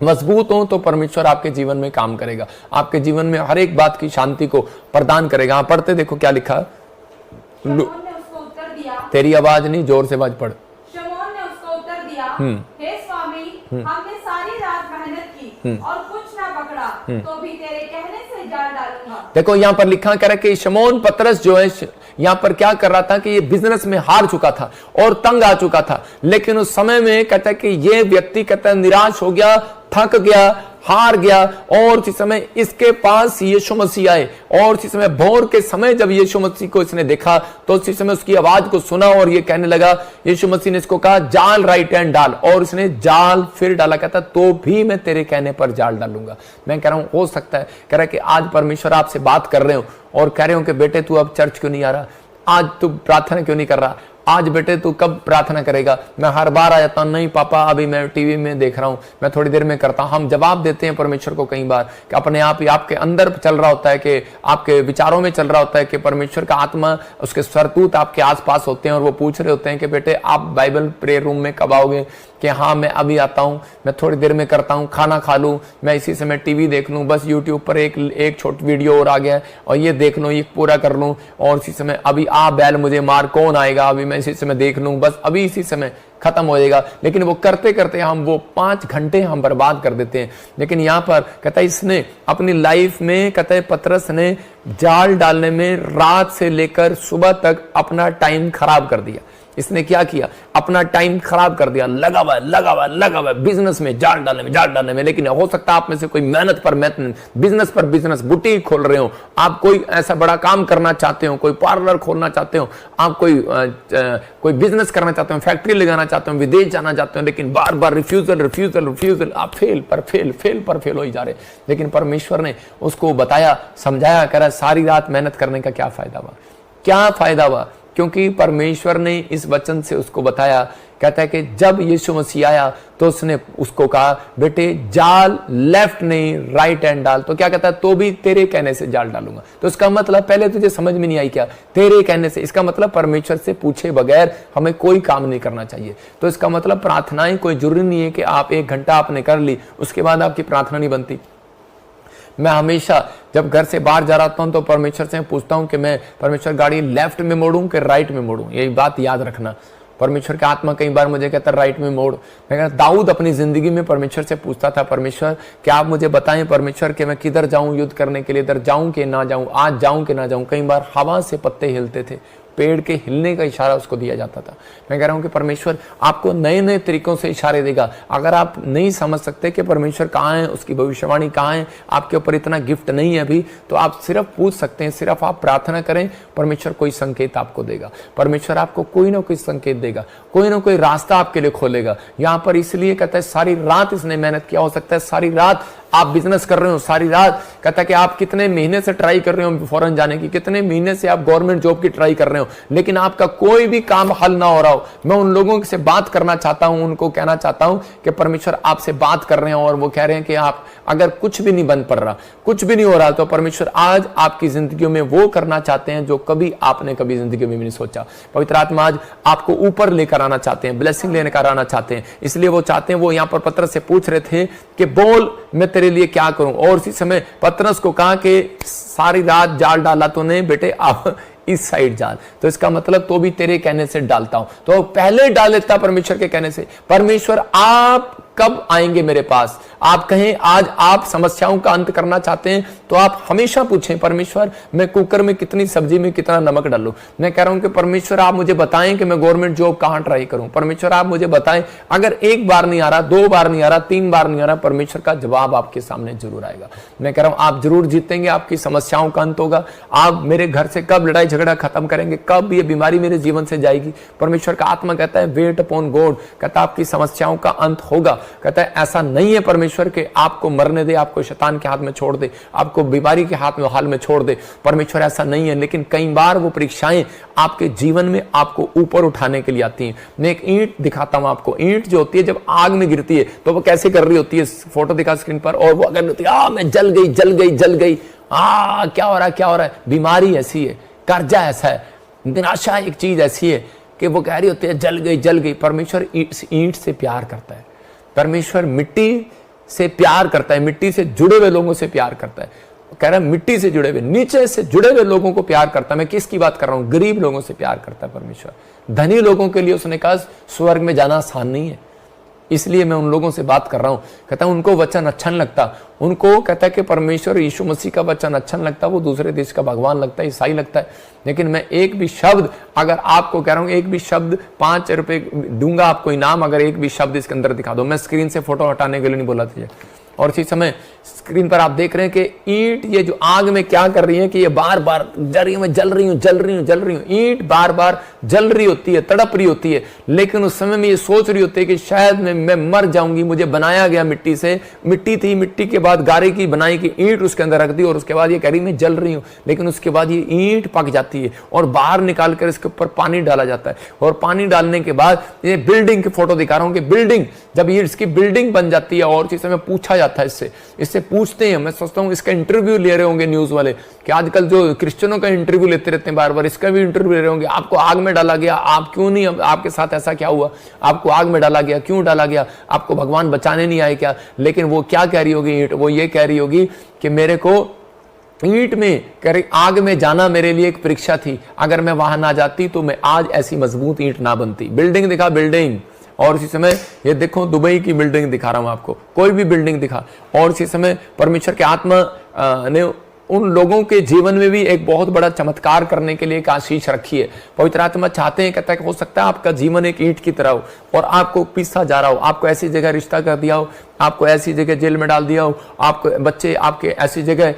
मजबूत हो, तो परमेश्वर आपके जीवन में काम करेगा, आपके जीवन में हर एक बात की शांति को प्रदान करेगा। पढ़ते देखो क्या लिखा, तेरी आवाज नहीं, जोर से आवाज पढ़। शमौन ने उसको उत्तर दिया, हे स्वामी, हमने सारी रात मेहनत की और कुछ ना पकड़ा, तो भी तेरे कहने से जाल डालूंगा। देखो यहाँ पर लिखा कर कि शमौन पतरस जो है यहाँ पर क्या कर रहा था कि ये बिजनेस में हार चुका था और तंग आ चुका था। लेकिन उस समय में कहता है कि ये व्यक्ति कहता है निराश हो गया, थक गया, हार गया, और उसी समय इसके पास यीशु मसीह आए, और उसी समय भोर के समय जब यीशु मसीह को इसने देखा तो उसी समय उसकी आवाज को सुना और ये कहने लगा, यीशु मसीह ने इसको कहा जाल राइट हैंड डाल, और इसने जाल फिर डाला। कहता तो भी मैं तेरे कहने पर जाल डालूंगा। मैं कह रहा हूं हो सकता है कह रहा है कि आज परमेश्वर आपसे बात कर रहे हो और कह रहे हो कि बेटे तू अब चर्च क्यों नहीं आ रहा, आज तू प्रार्थना क्यों नहीं कर रहा, आज बेटे तू कब प्रार्थना करेगा। मैं हर बार आ जाता हूं, नहीं पापा अभी मैं टीवी में देख रहा हूं, मैं थोड़ी देर में करता हूं। हम जवाब देते हैं परमेश्वर को कई बार कि अपने आप ही आपके अंदर चल रहा होता है, कि आपके विचारों में चल रहा होता है कि परमेश्वर का आत्मा, उसके सरदूत आपके आसपास होते हैं और वो पूछ रहे होते हैं कि बेटे आप बाइबल प्रेयर रूम में कब आओगे, कि हाँ मैं अभी आता हूँ, मैं थोड़ी देर में करता हूँ, खाना खा लूँ, मैं इसी समय टीवी देख लूँ, बस यूट्यूब पर एक छोटी वीडियो और आ गया और ये देख लूँ, ये पूरा कर लूँ, और इसी समय अभी बैल मुझे मार कौन आएगा, अभी मैं इसी समय देख लूँ, बस अभी इसी समय खत्म हो जाएगा। लेकिन वो करते करते हम वो 5 घंटे हम बर्बाद कर देते हैं। लेकिन यहाँ पर कहता है इसने अपनी लाइफ में, कहता है पतरस ने जाल डालने में रात से लेकर सुबह तक अपना टाइम खराब कर दिया। इसने क्या किया, अपना टाइम खराब कर दिया, लगा हुआ बिजनेस में, जाल डालने में। लेकिन हो सकता है आप में से कोई मेहनत पर मेहनत, बिजनेस पर बिजनेस, बुटीक खोल रहे हो, आप कोई ऐसा बड़ा काम करना चाहते हो, कोई पार्लर खोलना चाहते हो, आप कोई बिजनेस करना चाहते हो, फैक्ट्री लगाना चाहते हो, विदेश जाना चाहते हो, लेकिन बार बार रिफ्यूजल, आप फेल पर फेल हो ही जा रहे। लेकिन परमेश्वर ने उसको बताया, समझाया, कह रहा सारी रात मेहनत करने का क्या फायदा हुआ, क्योंकि परमेश्वर ने इस वचन से उसको बताया। कहता है कि जब यीशु मसीह आया तो उसने उसको कहा, बेटे जाल लेफ्ट नहीं राइट हैंड डाल। तो क्या कहता है, तो भी तेरे कहने से जाल डालूंगा। तो इसका मतलब पहले तुझे समझ में नहीं आई क्या, तेरे कहने से, इसका मतलब परमेश्वर से पूछे बगैर हमें कोई काम नहीं करना चाहिए। तो इसका मतलब प्रार्थनाएं कोई जरूरी नहीं है कि आप 1 घंटा आपने कर ली उसके बाद आपकी प्रार्थना नहीं बनती। मैं हमेशा जब घर से बाहर जा रहा हूं तो परमेश्वर से पूछता हूं कि मैं परमेश्वर गाड़ी लेफ्ट में मोड़ूं कि राइट में मोड़ूं। यही बात याद रखना। परमेश्वर की आत्मा कई बार मुझे कहता है राइट में मोड़। मैं कहता दाऊद अपनी जिंदगी में परमेश्वर से पूछता था, परमेश्वर क्या आप मुझे बताएं परमेश्वर कि मैं किधर जाऊं युद्ध करने के लिए, इधर जाऊं कि ना जाऊं, आज जाऊं कि ना जाऊं। कई बार हवा से पत्ते हिलते थे, पेड़ के हिलने का इशारा उसको दिया जाता था। मैं कह रहा हूं कि परमेश्वर आपको नए नए तरीकों से इशारे देगा। अगर आप नहीं समझ सकते कि परमेश्वर कहाँ है, उसकी भविष्यवाणी कहाँ है, आपके ऊपर इतना गिफ्ट नहीं है अभी, तो आप सिर्फ पूछ सकते हैं, सिर्फ आप प्रार्थना करें, परमेश्वर कोई संकेत आपको देगा। परमेश्वर आपको कोई ना कोई संकेत देगा, कोई ना कोई रास्ता आपके लिए खोलेगा। यहाँ पर इसलिए कहता है सारी रात इसने मेहनत किया। हो सकता है सारी रात आप बिजनेस कर रहे हो, सारी रात कहता है कि आप कितने महीने से ट्राई कर रहे हो फॉरेन जाने की, कितने महीने से आप गवर्नमेंट जॉब की ट्राई कर रहे हो, लेकिन आपका कोई भी काम हल ना हो रहा हो। मैं उन लोगों से बात करना चाहता हूं, उनको कहना चाहता हूं कि परमेश्वर आपसे बात कर रहे हैं और वो कह रहे हैं कि आप अगर कुछ भी नहीं बन पड़ रहा, कुछ भी नहीं हो रहा, तो परमेश्वर आज आपकी जिंदगी में वो करना चाहते हैं जो कभी आपने कभी जिंदगी में भी नहीं सोचा। पवित्र आत्मा आज आपको ऊपर लेकर आना चाहते हैं, ब्लेसिंग लेकर आना चाहते हैं। इसलिए वो चाहते हैं, वो यहाँ पर पतरस से पूछ रहे थे कि बोल मैं तेरे लिए क्या करूं। और उसी समय पतरस को कहा कि सारी रात जाल डाला तूने बेटे, आप इस साइड जाल। तो इसका मतलब तो भी तेरे कहने से डालता हूं। तो पहले डाल लेता परमेश्वर के कहने से। परमेश्वर आप कब आएंगे मेरे पास? आप कहें आज आप समस्याओं का अंत करना चाहते हैं तो आप हमेशा पूछें, परमेश्वर मैं कुकर में कितनी सब्जी में कितना नमक डालूं। मैं कह रहा हूं कि परमेश्वर आप मुझे बताएं कि मैं गवर्नमेंट जॉब कहां ट्राई करूं। परमेश्वर आप मुझे बताएं, अगर 1 बार नहीं आ रहा, 2 बार नहीं आ रहा, 3 बार नहीं आ रहा, परमेश्वर का जवाब आपके सामने जरूर आएगा। मैं कह रहा हूं आप जरूर जीतेंगे, आपकी समस्याओं का अंत होगा। आप मेरे घर से कब लड़ाई झगड़ा खत्म करेंगे, कब ये बीमारी मेरे जीवन से जाएगी। परमेश्वर का आत्मा कहता है वेट अपॉन गॉड, कहता है आपकी समस्याओं का अंत होगा। कहता है ऐसा नहीं है परमेश्वर के आपको मरने दे, आपको शैतान के हाथ में छोड़ दे, आपको बीमारी के हाल में छोड़ दे। परमेश्वर ऐसा नहीं है, लेकिन कई बार वो परीक्षाएं आपके जीवन में आपको ऊपर उठाने के लिए आती हैं। मैं एक ईंट दिखाता हूं आपको। ईंट जो होती है जब आग में गिरती है तो वो कैसे कर रही होती है, फोटो दिखा स्क्रीन पर, और वो अगर होती है मैं जल गई, क्या हो रहा है। बीमारी ऐसी है, कर्जा ऐसा है, निराशा एक चीज ऐसी है कि वो कह रही होती है जल गई। परमेश्वर ईंट से प्यार करता है, परमेश्वर मिट्टी से प्यार करता है, मिट्टी से जुड़े हुए लोगों से प्यार करता है। कह रहा है मिट्टी से जुड़े हुए, नीचे से जुड़े हुए लोगों को प्यार करता है। मैं किसकी बात कर रहा हूं? गरीब लोगों से प्यार करता है परमेश्वर। धनी लोगों के लिए उसने कहा स्वर्ग में जाना आसान नहीं है, इसलिए मैं उन लोगों से बात कर रहा हूं। कहता है उनको वचन अच्छा नहीं लगता, उनको कहता है कि परमेश्वर यीशु मसीह का वचन अच्छा नहीं लगता, वो दूसरे देश का भगवान लगता है, ईसाई लगता है। लेकिन मैं एक भी शब्द अगर आपको कह रहा हूं, एक भी शब्द 5 रुपए दूंगा आपको इनाम, अगर एक भी शब्द इसके अंदर दिखा दो। मैं स्क्रीन से फोटो हटाने के लिए नहीं बोला था। और इसी समय स्क्रीन पर आप देख रहे हैं कि ईंट ये जो आग में क्या कर रही है कि ये बार बार जल रही हूं। ईंट बार बार जल रही होती है, तड़प रही होती है, लेकिन उस समय में ये सोच रही होती है कि शायद मैं मर जाऊंगी। मुझे बनाया गया मिट्टी से, मिट्टी थी, मिट्टी के बाद गारे की बनाई की ईंट उसके अंदर रख दी, और उसके बाद ये कह रही मैं जल रही हूं। लेकिन उसके बाद ये ईंट पक जाती है और बाहर निकाल कर इसके ऊपर पानी डाला जाता है, और पानी डालने के बाद ये बिल्डिंग की फोटो दिखा रहा हूं कि बिल्डिंग जब ये इसकी बिल्डिंग बन जाती है, और इस समय पूछा जाता है इससे पूछते हैं, मैं सोचता हूं इसका इंटरव्यू ले रहे होंगे न्यूज वाले, कि आजकल जो क्रिश्चियनों का इंटरव्यू लेते रहते हैं बार बार, इसका भी इंटरव्यू ले रहे होंगे। आपको आग में डाला गया, आप क्यों नहीं, आपके साथ ऐसा क्या हुआ, आपको आग में डाला गया, क्यों डाला गया, आपको भगवान बचाने नहीं आए क्या? लेकिन वो क्या कह रही होगी ईंट? वो ये कह रही होगी कि मेरे को ईंट में कह रही आग में जाना मेरे लिए एक परीक्षा थी, अगर मैं वहां ना जाती तो मैं आज ऐसी मजबूत ईंट ना बनती। बिल्डिंग दिखा, बिल्डिंग, और इसी समय ये देखो दुबई की बिल्डिंग दिखा रहा हूं आपको, कोई भी बिल्डिंग दिखा। और इसी समय परमेश्वर के आत्मा ने उन लोगों के जीवन में भी एक बहुत बड़ा चमत्कार करने के लिए एक आशीष रखी है। पवित्र आत्मा चाहते हैं, कहता है कि हो सकता है आपका जीवन एक ईंट की तरह हो और आपको पीसा जा रहा हो, आपको ऐसी जगह रिश्ता कर दिया हो, आपको ऐसी जगह जेल में डाल दिया हो, आपको बच्चे आपके ऐसी जगह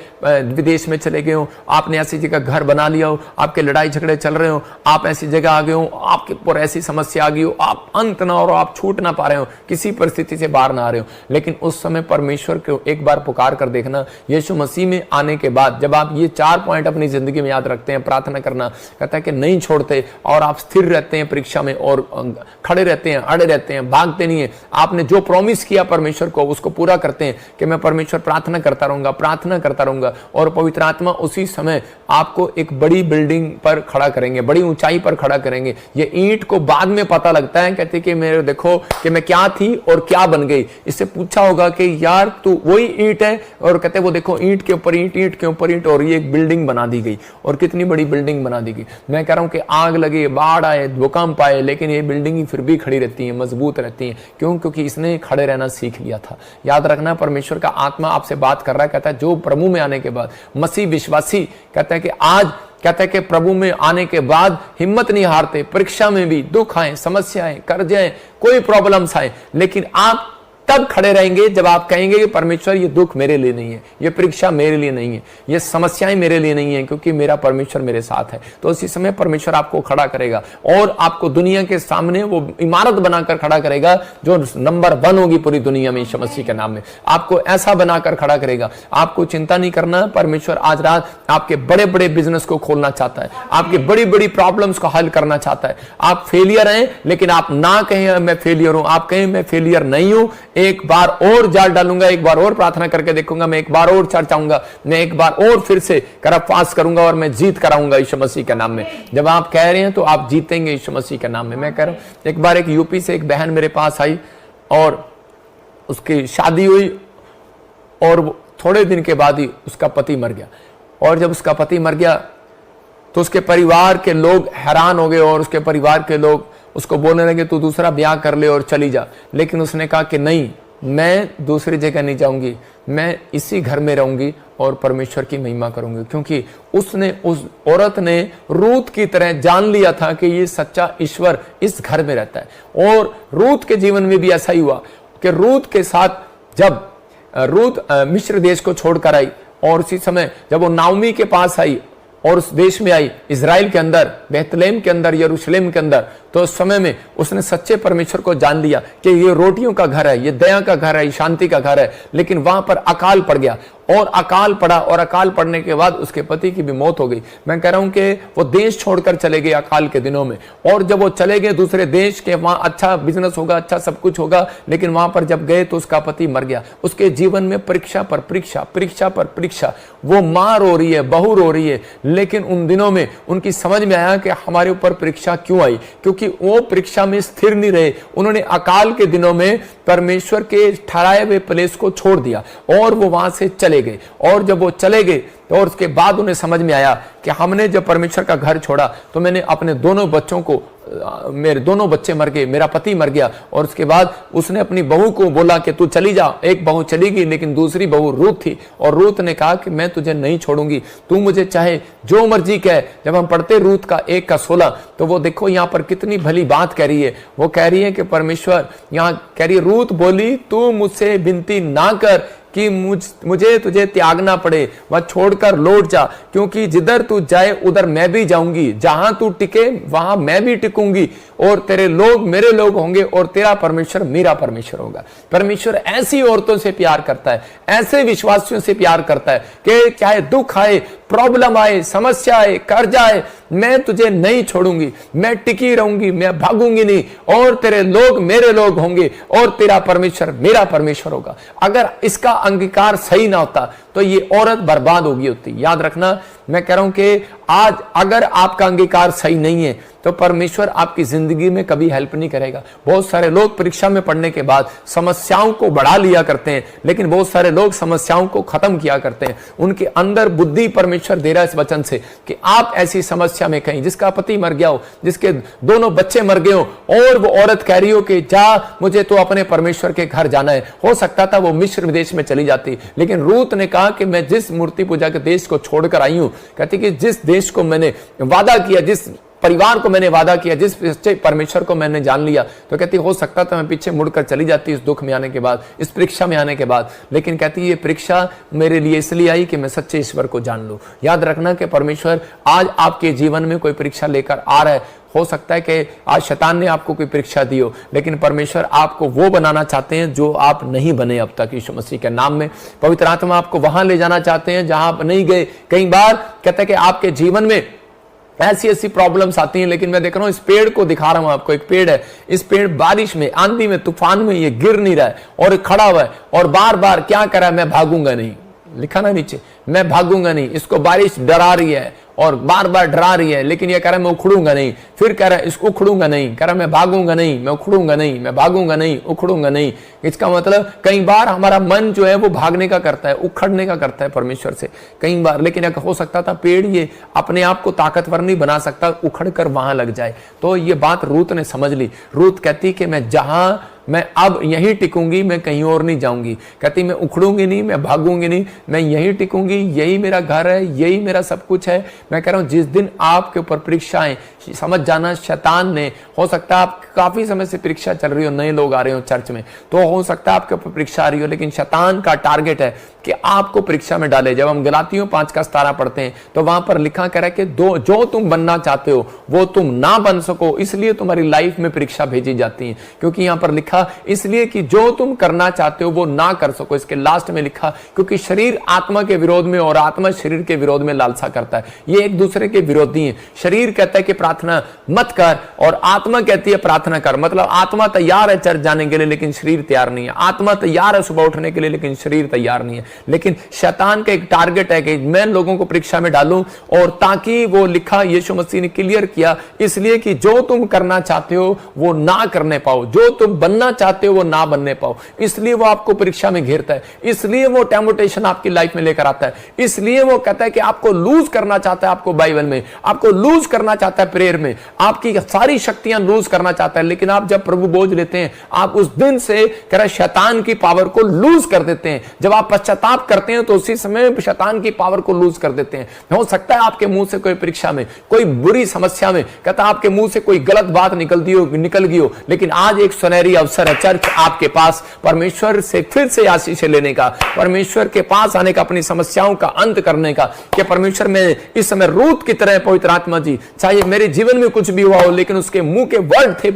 विदेश में चले गए हो, आपने ऐसी जगह घर बना लिया हो, आपके लड़ाई झगड़े चल रहे हो, आप ऐसी जगह आ गए हो, आपके ऊपर ऐसी समस्या आ गई हो, आप अंत ना हो, आप छूट ना पा रहे हो, किसी परिस्थिति से बाहर ना आ रहे हो। लेकिन उस समय परमेश्वर को एक बार पुकार कर देखना। यीशु मसीह में आने के बाद जब आप ये 4 पॉइंट अपनी जिंदगी में याद रखते हैं, प्रार्थना करना, कहता है कि नहीं छोड़ते और आप स्थिर रहते हैं परीक्षा में और खड़े रहते हैं, अड़े रहते हैं, भागते नहीं है, आपने जो प्रॉमिस किया परमेश्वर को उसको पूरा करते हैं कि मैं परमेश्वर प्रार्थना करता रहूंगा और पवित्र आत्मा उसी समय आपको एक बड़ी बिल्डिंग पर खड़ा करेंगे, बड़ी ऊंचाई पर खड़ा करेंगे। ये ईंट को बाद में पता लगता है, कहते कि मेरे देखो कि मैं क्या थी और क्या बन गई। इससे पूछा होगा कि यार तू वही ईंट है, और कहते वो देखो ईंट के ऊपर ईंट, ईंट के ऊपर ईंट, और ये एक बिल्डिंग बना दी गई, और कितनी बड़ी बिल्डिंग बना दी गई। मैं कह रहा हूं कि आग लगे, बाढ़ आए, भूकंप आए, लेकिन ये बिल्डिंग ही फिर भी खड़ी रहती है, मजबूत रहती है। क्यों? क्योंकि इसने खड़े रहना सीख लिया था। याद रखना, परमेश्वर का आत्मा आपसे बात कर रहा है, कहता है जो प्रभु में आने के बाद मसीह विश्वासी, कहता है कि आज कहता है कि प्रभु में आने के बाद हिम्मत नहीं हारते, परीक्षा में भी दुख आए, समस्याएं, कर्जे आए, कोई प्रॉब्लम्स आए, लेकिन आप तब खड़े रहेंगे जब आप कहेंगे कि परमेश्वर ये दुख मेरे लिए नहीं है, ये परीक्षा मेरे लिए नहीं है, ये समस्याएं मेरे लिए नहीं है, क्योंकि मेरा परमेश्वर मेरे साथ है। तो उसी समय परमेश्वर आपको खड़ा करेगा और आपको दुनिया के सामने वो इमारत बनाकर खड़ा करेगा जो नंबर 1 होगी पूरी दुनिया में। यीशु मसीह के नाम में आपको ऐसा बनाकर खड़ा करेगा। आपको चिंता नहीं करना, परमेश्वर आज रात आपके बड़े बड़े बिजनेस को खोलना चाहता है, आपकी बड़ी बड़ी प्रॉब्लम्स को हल करना चाहता है। आप फेलियर हैं, लेकिन आप ना कहें मैं फेलियर हूं, आप कहें मैं फेलियर नहीं हूं, एक बार और जाल डालूंगा, एक बार और प्रार्थना करके देखूंगा, मैं एक बार और चर्च आऊंगा, मैं एक बार और फिर से करब फास्ट करूंगा और मैं जीत कराऊंगा यीशु मसीह के नाम में। जब आप कह रहे हैं तो आप जीतेंगे यीशु मसीह के नाम में। मैं कह रहा हूं, एक बार एक यूपी से एक बहन मेरे पास आई और उसकी शादी हुई और थोड़े दिन के बाद ही उसका पति मर गया। और जब उसका पति मर गया तो उसके परिवार के लोग हैरान हो गए और उसके परिवार के लोग उसको बोलने लगे तू दूसरा ब्याह कर ले और चली जा। लेकिन उसने कहा कि नहीं, मैं दूसरी जगह नहीं जाऊंगी, मैं इसी घर में रहूंगी और परमेश्वर की महिमा करूंगी। क्योंकि उसने, उस औरत ने रूत की तरह जान लिया था कि ये सच्चा ईश्वर इस घर में रहता है। और रूत के जीवन में भी ऐसा ही हुआ कि रूत के साथ जब रूत मिस्र देश को छोड़कर आई और उसी समय जब वो नाओमी के पास आई और उस देश में आई, इजराइल के अंदर, बेथलेम के अंदर, यरूशलेम के अंदर, तो उस समय में उसने सच्चे परमेश्वर को जान लिया कि ये रोटियों का घर है, ये दया का घर है, ये शांति का घर है। लेकिन वहां पर अकाल पड़ गया और अकाल पड़ा और अकाल पड़ने के बाद उसके पति की भी मौत हो गई। मैं कह रहा हूं कि वो देश छोड़कर चले गए अकाल के दिनों में, और जब वो चले गए दूसरे देश के, वहां अच्छा बिजनेस होगा, अच्छा सब कुछ होगा, लेकिन वहां पर जब गए तो उसका पति मर गया। उसके जीवन में परीक्षा पर परीक्षा, परीक्षा पर परीक्षा, वो मां रो रही है, बहू रो रही है। लेकिन उन दिनों में उनकी समझ में आया कि हमारे ऊपर परीक्षा क्यों आई, क्योंकि वो परीक्षा में स्थिर नहीं रहे। उन्होंने अकाल के दिनों में परमेश्वर के ठहराए हुए प्लेस को छोड़ दिया और वो वहां से चले गए। और जब वो चले गए तो उसके बाद उन्हें समझ में आया कि हमने जब परमेश्वर का घर छोड़ा तो मैंने अपने दोनों बच्चों को, मेरे दोनों बच्चे मर गए, मेरा पति मर गया। और उसके बाद उसने अपनी बहू को बोला कि तू चली जा। एक बहू चली गई, लेकिन दूसरी बहू रूत थी और रूत ने कहा कि मैं तुझे नहीं छोड़ूंगी, तू मुझे चाहे जो मर्जी कह। जब हम पढ़ते रूत का 1:16 तो वो देखो यहाँ पर कितनी भली बात कह रही है। वो कह रही है कि परमेश्वर, यहाँ कह रही है, रूत बोली तू मुझसे विनती ना कर कि मुझे तुझे त्यागना पड़े, वह छोड़कर लौट जा, क्योंकि जिधर तू जाए उधर मैं भी जाऊंगी, जहां तू टिके वहां मैं भी टिकूंगी, और तेरे लोग मेरे लोग होंगे और तेरा परमेश्वर मेरा परमेश्वर होगा। परमेश्वर ऐसी औरतों से प्यार करता है, ऐसे विश्वासियों से प्यार करता है कि चाहे दुख आए, प्रॉब्लम आए, समस्या आए, कर्जा आए, मैं तुझे नहीं छोड़ूंगी, मैं टिकी रहूंगी, मैं भागूंगी नहीं, और तेरे लोग मेरे लोग होंगे और तेरा परमेश्वर मेरा परमेश्वर होगा। अगर इसका अंगीकार सही ना होता तो ये औरत बर्बाद होगी होती। याद रखना, मैं कह रहा हूं कि आज अगर आपका अंगीकार सही नहीं है तो परमेश्वर आपकी जिंदगी में कभी हेल्प नहीं करेगा। बहुत सारे लोग परीक्षा में पढ़ने के बाद समस्याओं को बढ़ा लिया करते हैं, लेकिन बहुत सारे लोग समस्याओं को खत्म किया करते हैं। उनके अंदर बुद्धि परमेश्वर दे रहा है इस वचन से कि आप ऐसी समस्या में कहीं, जिसका पति मर गया हो, जिसके दोनों बच्चे मर गए हो, और वो औरत कह रही हो कि जा मुझे तो अपने परमेश्वर के घर जाना है। हो सकता था वो मिस्र देश में चली जाती, लेकिन रूत ने कहा कि मैं जिस मूर्ति पूजा के देश को छोड़कर आई हूं, कहती कि जिस देश को मैंने वादा किया, जिस परिवार को मैंने वादा किया, जिस सच्चे परमेश्वर को मैंने जान लिया, तो कहती हो सकता था मैं पीछे मुड़कर चली जाती इस दुख में आने के बाद, इस परीक्षा में आने के बाद, लेकिन कहती ये परीक्षा मेरे लिए इसलिए आई कि मैं सच्चे ईश्वर को जान लूं। याद रखना कि परमेश्वर आज आपके जीवन में कोई परीक्षा लेकर आ रहा है। हो सकता है कि आज शैतान ने आपको कोई परीक्षा दी हो, लेकिन परमेश्वर आपको वो बनाना चाहते हैं जो आप नहीं बने अब तक यीशु मसीह के नाम में। पवित्र आत्मा आपको वहां ले जाना चाहते हैं जहां आप नहीं गए। कई बार कहते हैं कि आपके जीवन में ऐसी प्रॉब्लम्स आती हैं, लेकिन मैं देख रहा हूं इस पेड़ को दिखा रहा हूं आपको। एक पेड़ है, इस पेड़ बारिश में, आंधी में, तूफान में ये गिर नहीं रहा है और खड़ा हुआ है और बार बार क्या कर रहा है, मैं भागूंगा नहीं। लिखा ना नीचे, मैं भागूंगा नहीं। इसको बारिश डरा रही है और बार बार डरा रही है, लेकिन ये कह रहा है मैं उखड़ूंगा नहीं। फिर कह रहा है इसको उखड़ूंगा नहीं, कह रहा है मैं भागूंगा नहीं, मैं उखड़ूंगा नहीं, मैं भागूंगा नहीं, उखड़ूंगा नहीं। इसका मतलब कई बार हमारा मन जो है वो भागने का करता है, उखड़ने का करता है परमेश्वर से कई बार, लेकिन हो सकता था पेड़ ये अपने आप को ताकतवर नहीं बना सकता, उखड़ कर वहां लग जाए। तो ये बात रूत ने समझ ली। रूत कहती कि मैं जहां मैं अब यहीं टिकूंगी, मैं कहीं और नहीं जाऊंगी। कहती मैं उखड़ूंगी नहीं, मैं भागूंगी नहीं, मैं यहीं टिकूंगी, यही मेरा घर है, यही मेरा सब कुछ है। मैं कह रहा हूं जिस दिन आपके ऊपर परीक्षाएं, समझ जाना शैतान ने, हो सकता है आप काफी समय से परीक्षा चल रही हो, नए लोग आ रहे हो चर्च में, तो हो सकता है आपके ऊपर परीक्षा आ रही हो, लेकिन शैतान का टारगेट है कि आपको परीक्षा में डाले। जब हम गलातियों 5:17 पढ़ते हैं तो वहां पर लिखा कह रहा है कि जो तुम बनना चाहते हो वो तुम ना बन सको, इसलिए तुम्हारी लाइफ में परीक्षा भेजी जाती है। क्योंकि यहां पर लिखा इसलिए कि जो तुम करना चाहते हो वो ना कर सको। इसके लास्ट में लिखा क्योंकि शरीर आत्मा के विरोध में और आत्मा शरीर के विरोध में लालसा करता है। ये एक दूसरे के विरोधी हैं। शरीर कहता है कि प्रार्थना मत कर और आत्मा कहती है प्रार्थना कर। मतलब आत्मा तैयार है चर्च जाने के लिए लेकिन शरीर तैयार नहीं है, आत्मा तैयार है सुबह उठने के लिए लेकिन शरीर तैयार नहीं है। लेकिन शैतान का एक टारगेट है कि मैं लोगों को परीक्षा में डालूं, और ताकि वो लिखा यीशु मसीह ने क्लियर किया, इसलिए कि जो तुम करना चाहते हो वो ना करने पाओ, जो तुम बनना चाहते हो वो ना बनने पाओ, इसलिए वो आपको परीक्षा में घेरता है, इसलिए वो टेम्पटेशन आपकी लाइफ में लेकर आता है, इसलिए वो कहता है कि आपको लूज करना चाहता है, आपको बाइबल में आपको लूज करना चाहता है, प्रेयर में आपकी सारी शक्तियां लूज करना चाहता है। लेकिन आप जब प्रभु बोझ लेते हैं, आप उस दिन से कह रहा शैतान की पावर को लूज कर देते हैं। जब आप पश्चाताप करते हैं तो उसी समय शैतान की पावर को लूज कर देते हैं। हो सकता है आपके मुंह से कोई परीक्षा में, कोई बुरी समस्या में, कहता आपके मुंह से कोई गलत बात निकल गई हो, लेकिन आज एक सुनहरी अवसर है चर्च आपके पास परमेश्वर से फिर से आशीष लेने का, परमेश्वर के पास आने का, अपनी समस्याओं का अंत करने का, कि परमेश्वर में इस समय रूत की तरह पवित्र आत्मा जी, चाहे मेरे जीवन में कुछ भी हुआ हो लेकिन उसके मुंह के वर्ड थे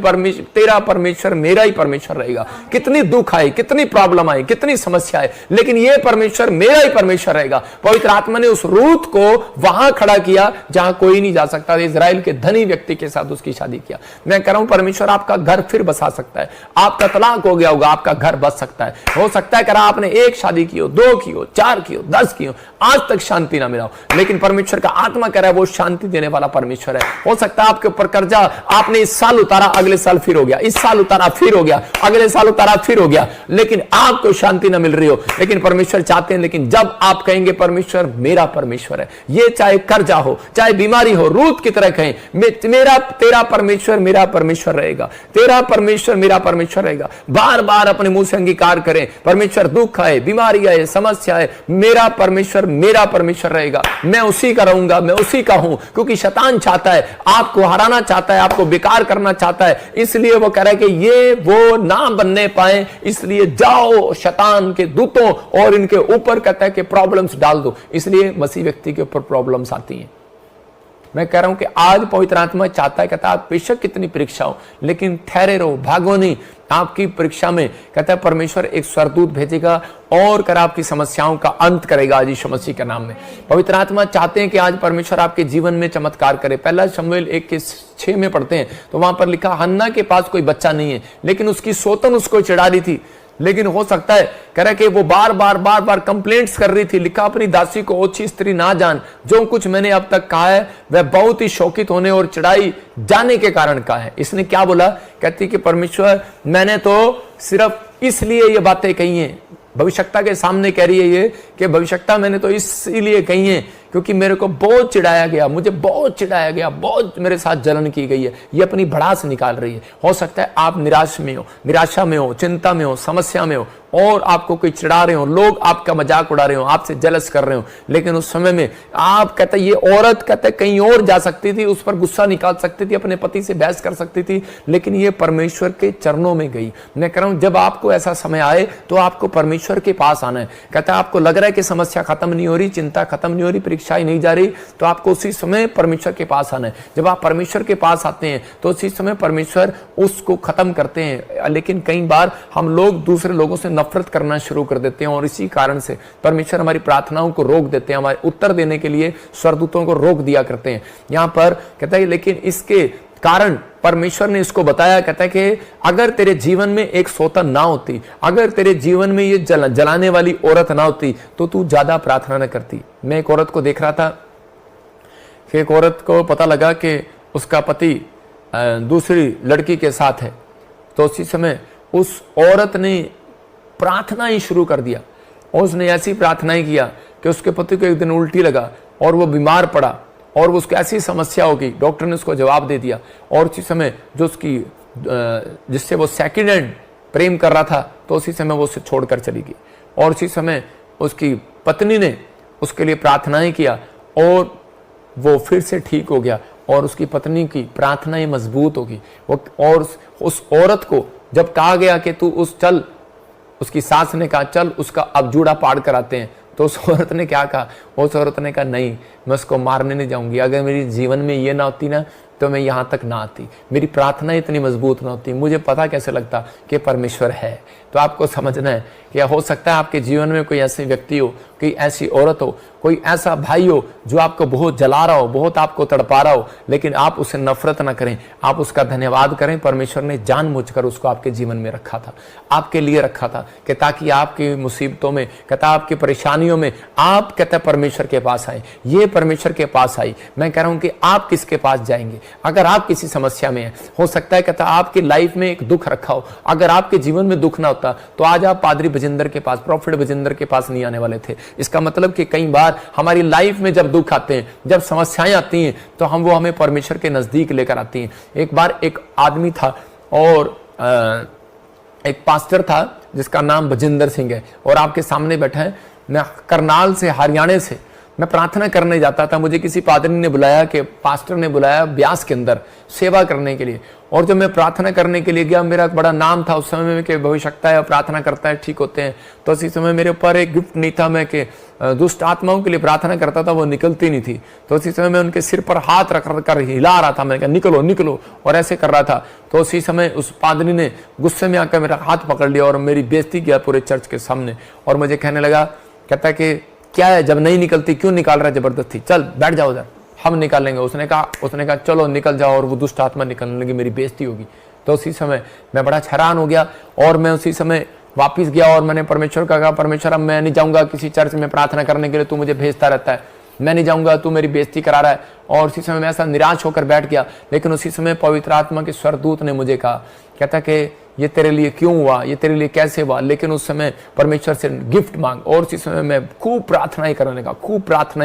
तेरा परमेश्वर मेरा ही परमेश्वर रहेगा। कितनी दुख आए, कितनी प्रॉब्लम आए, कितनी समस्या है, लेकिन यह परमेश्वर मेरा ही परमेश्वर रहेगा। पवित्र आत्मा ने उस रूत को वहां खड़ा किया जहां कोई नहीं जा सकता। इजराइल के धनी व्यक्ति के साथ उसकी शादी किया। मैं कह रहा हूं परमेश्वर आपका घर फिर बसा सकता है। आपका तलाक हो गया होगा, आपका घर बस सकता है। हो सकता है कि आपने एक शादी की हो, 2 की हो, 4 की हो, 10 की हो, आज तक शांति ना मिला हो, लेकिन परमेश्वर का आत्मा कह रहा है वो शांति देने वाला परमेश्वर है। हो सकता है आपके ऊपर कर्जा आपने इस साल उतारा, अगले साल फिर हो गया, इस साल उतारा फिर हो गया, अगले साल उतारा फिर हो गया, लेकिन आपको शांति ना मिल रही हो, लेकिन परमेश्वर चाहते हैं। लेकिन जब आप कहेंगे परमेश्वर मेरा परमेश्वर है, ये चाहे कर्जा हो चाहे बीमारी हो, रूत की तरह कहें मेरा तेरा परमेश्वर मेरा परमेश्वर रहेगा, तेरा परमेश्वर मेरा परमेश्वर रहेगा। बार बार अपने मुंह से अंगीकार करें, परमेश्वर दुख आए, बीमारी आए, समस्या आए, मेरा परमेश्वर रहेगा, मैं उसी का रहूंगा, मैं उसी का हूं। क्योंकि शैतान चाहता है आपको हराना चाहता है, आपको बेकार करना चाहता है, इसलिए वो कह रहा है कि ये वो ना बनने पाए, इसलिए जाओ शैतान के दूतों और इनके ऊपर कहता है कि प्रॉब्लम्स डाल दो। इसलिए मसीह व्यक्ति के ऊपर प्रॉब्लम्स आती हैं। मैं कह रहा हूं कि आज पवित्र आत्मा चाहता है, कहता है आप बेशक कितनी परीक्षा हो लेकिन ठहरे रहो, भागो नहीं। आपकी परीक्षा में कहता है परमेश्वर एक स्वर्गदूत भेजेगा और कर आपकी समस्याओं का अंत करेगा आज यीशु मसीह के नाम में। पवित्र आत्मा चाहते हैं कि आज परमेश्वर आपके जीवन में चमत्कार करे। पहला शमूएल 1:6 में पढ़ते हैं तो वहां पर लिखा हन्ना के पास कोई बच्चा नहीं है, लेकिन उसकी सोतन उसको चिढ़ा रही थी। लेकिन हो सकता है कह रहा है कि वो बार बार कंप्लेंट्स कर रही थी। लिखा अपनी दासी को ओछी स्त्री ना जान, जो कुछ मैंने अब तक कहा है वह बहुत ही शोकित होने और चढ़ाई जाने के कारण कहा है। इसने क्या बोला, कहती कि परमेश्वर मैंने तो सिर्फ इसलिए ये बातें कही हैं, भविष्यता के सामने कह रही है ये कि भविष्यता मैंने तो इसलिए कही है क्योंकि मेरे को बहुत चिढ़ाया गया, मुझे बहुत चिढ़ाया गया, बहुत मेरे साथ जलन की गई है। ये अपनी भड़ास निकाल रही है। हो सकता है आप निराशा में हो, चिंता में हो, समस्या में हो और आपको कोई चिढ़ा रहे हो, लोग आपका मजाक उड़ा रहे हो, आपसे जलस कर रहे हो, लेकिन उस समय में आप कहते ये औरत कहते कहीं और जा सकती थी, उस पर गुस्सा निकाल सकती थी, अपने पति से बहस कर सकती थी, लेकिन ये परमेश्वर के चरणों में गई। मैं कह रहा हूं जब आपको ऐसा समय आए तो आपको परमेश्वर के पास आना है। कहता है आपको लग रहा है कि समस्या खत्म नहीं हो रही, चिंता खत्म नहीं हो रही, परीक्षाएं नहीं जा रही, तो आपको उसी समय परमेश्वर के पास आना है। जब आप परमेश्वर के पास आते हैं तो उसी समय परमेश्वर उसको खत्म करते हैं। लेकिन कई बार हम लोग दूसरे लोगों से नफरत करना शुरू कर देते हैं और इसी कारण से परमेश्वर हमारी प्रार्थनाओं को रोक देते हैं, हमारे उत्तर देने के लिए स्वर्गदूतों को रोक दिया करते हैं। यहां पर कहता है लेकिन इसके कारण परमेश्वर ने इसको बताया, कहता है कि अगर तेरे जीवन में एक सोतन ना होती, अगर तेरे जीवन में ये जलाने वाली औरत ना होती तो तू ज्यादा प्रार्थना न करती। मैं एक औरत को देख रहा था कि एक औरत को पता लगा कि उसका पति दूसरी लड़की के साथ है, तो उसी समय उस औरत ने प्रार्थना ही शुरू कर दिया और उसने ऐसी प्रार्थनाएं किया कि उसके पति को एक दिन उल्टी लगा और वो बीमार पड़ा और उसको ऐसी समस्या होगी, डॉक्टर ने उसको जवाब दे दिया। और उसी समय जो उसकी जिससे वो सेकंड हैंड प्रेम कर रहा था तो उसी समय वो उसे छोड़कर चली गई। और उसी समय उसकी पत्नी ने उसके लिए प्रार्थनाएं किया और वो फिर से ठीक हो गया और उसकी पत्नी की प्रार्थनाएं मजबूत होगी। वो और उस औरत को जब कहा गया कि तू चल, उसकी सास ने कहा चल उसका अब जूड़ा पाड़ कर आते हैं, तो उस औरत ने क्या कहा, उस औरत ने कहा नहीं मैं उसको मारने नहीं जाऊंगी, अगर मेरी जीवन में ये ना होती ना तो मैं यहाँ तक ना आती, मेरी प्रार्थना इतनी मजबूत ना होती, मुझे पता कैसे लगता कि परमेश्वर है। तो आपको समझना है कि हो सकता है आपके जीवन में कोई ऐसे व्यक्ति हो, कोई ऐसी औरत हो, कोई ऐसा भाई हो जो आपको बहुत जला रहा हो, बहुत आपको तड़पा रहा हो, लेकिन आप उसे नफरत ना करें, आप उसका धन्यवाद करें। परमेश्वर ने जानबूझकर उसको आपके जीवन में रखा था, आपके लिए रखा था कि ताकि आपकी मुसीबतों में, कहता आपकी परेशानियों में आप कहता परमेश्वर के पास आए। ये परमेश्वर के पास आई। मैं कह रहा हूं कि आप किसके पास जाएंगे अगर आप किसी समस्या में हैं। हो सकता है कहता आपकी लाइफ में एक दुख रखा हो, अगर आपके जीवन में दुख ना होता तो आज आप पादरी बजिंदर के पास, प्रॉफिट बजिंदर के पास नहीं आने वाले थे। इसका मतलब कि कई बार हमारी लाइफ में जब दुख आते हैं, जब समस्याएं आती हैं तो हमें परमेश्वर के नजदीक लेकर आती हैं। एक बार एक आदमी था और एक पास्टर था जिसका नाम बजिंदर सिंह है और आपके सामने बैठा है। मैं करनाल से, हरियाणा से मैं प्रार्थना करने जाता था। मुझे किसी पादरी ने बुलाया, कि पास्टर ने बुलाया ब्यास के अंदर सेवा करने के लिए। और जब मैं प्रार्थना करने के लिए गया, मेरा बड़ा नाम था उस समय में कि भविष्यता है, प्रार्थना करता है, ठीक होते हैं। तो उसी समय मेरे ऊपर एक गिफ्ट नहीं था, मैं कि दुष्ट आत्माओं के लिए प्रार्थना करता था, वो निकलती नहीं थी। तो उसी समय मैं उनके सिर पर हाथ रख कर हिला रहा था, मैंने कहा निकलो निकलो, और ऐसे कर रहा था। तो उसी समय उस पादरी ने गुस्से में आकर मेरा हाथ पकड़ लिया और मेरी बेइज्जती किया पूरे चर्च के सामने। और मुझे कहने लगा, कहता कि क्या है, जब नहीं निकलती क्यों निकाल रहा है जबरदस्ती, चल बैठ जाओ उधर, हम निकालेंगे। उसने कहा चलो निकल जाओ, और वो दुष्ट आत्मा निकलने लगी, मेरी बेइज्जती होगी। तो उसी समय मैं बड़ा हैरान हो गया और मैं उसी समय वापिस गया और मैंने परमेश्वर का कहा, परमेश्वर अब मैं नहीं जाऊंगा किसी चर्च में प्रार्थना करने के लिए, तू मुझे भेजता रहता है, मैं नहीं जाऊंगा, तू मेरी बेइज्जती करा रहा है। और उसी समय मैं ऐसा निराश होकर बैठ गया। लेकिन उसी समय पवित्र आत्मा के स्वर्गदूत ने मुझे कहा, कहता कि ये तेरे लिए क्यों हुआ, ये तेरे लिए कैसे हुआ। लेकिन उस समय परमेश्वर से गिफ्ट मांग। और उसी समय मैं खूब प्रार्थनाएं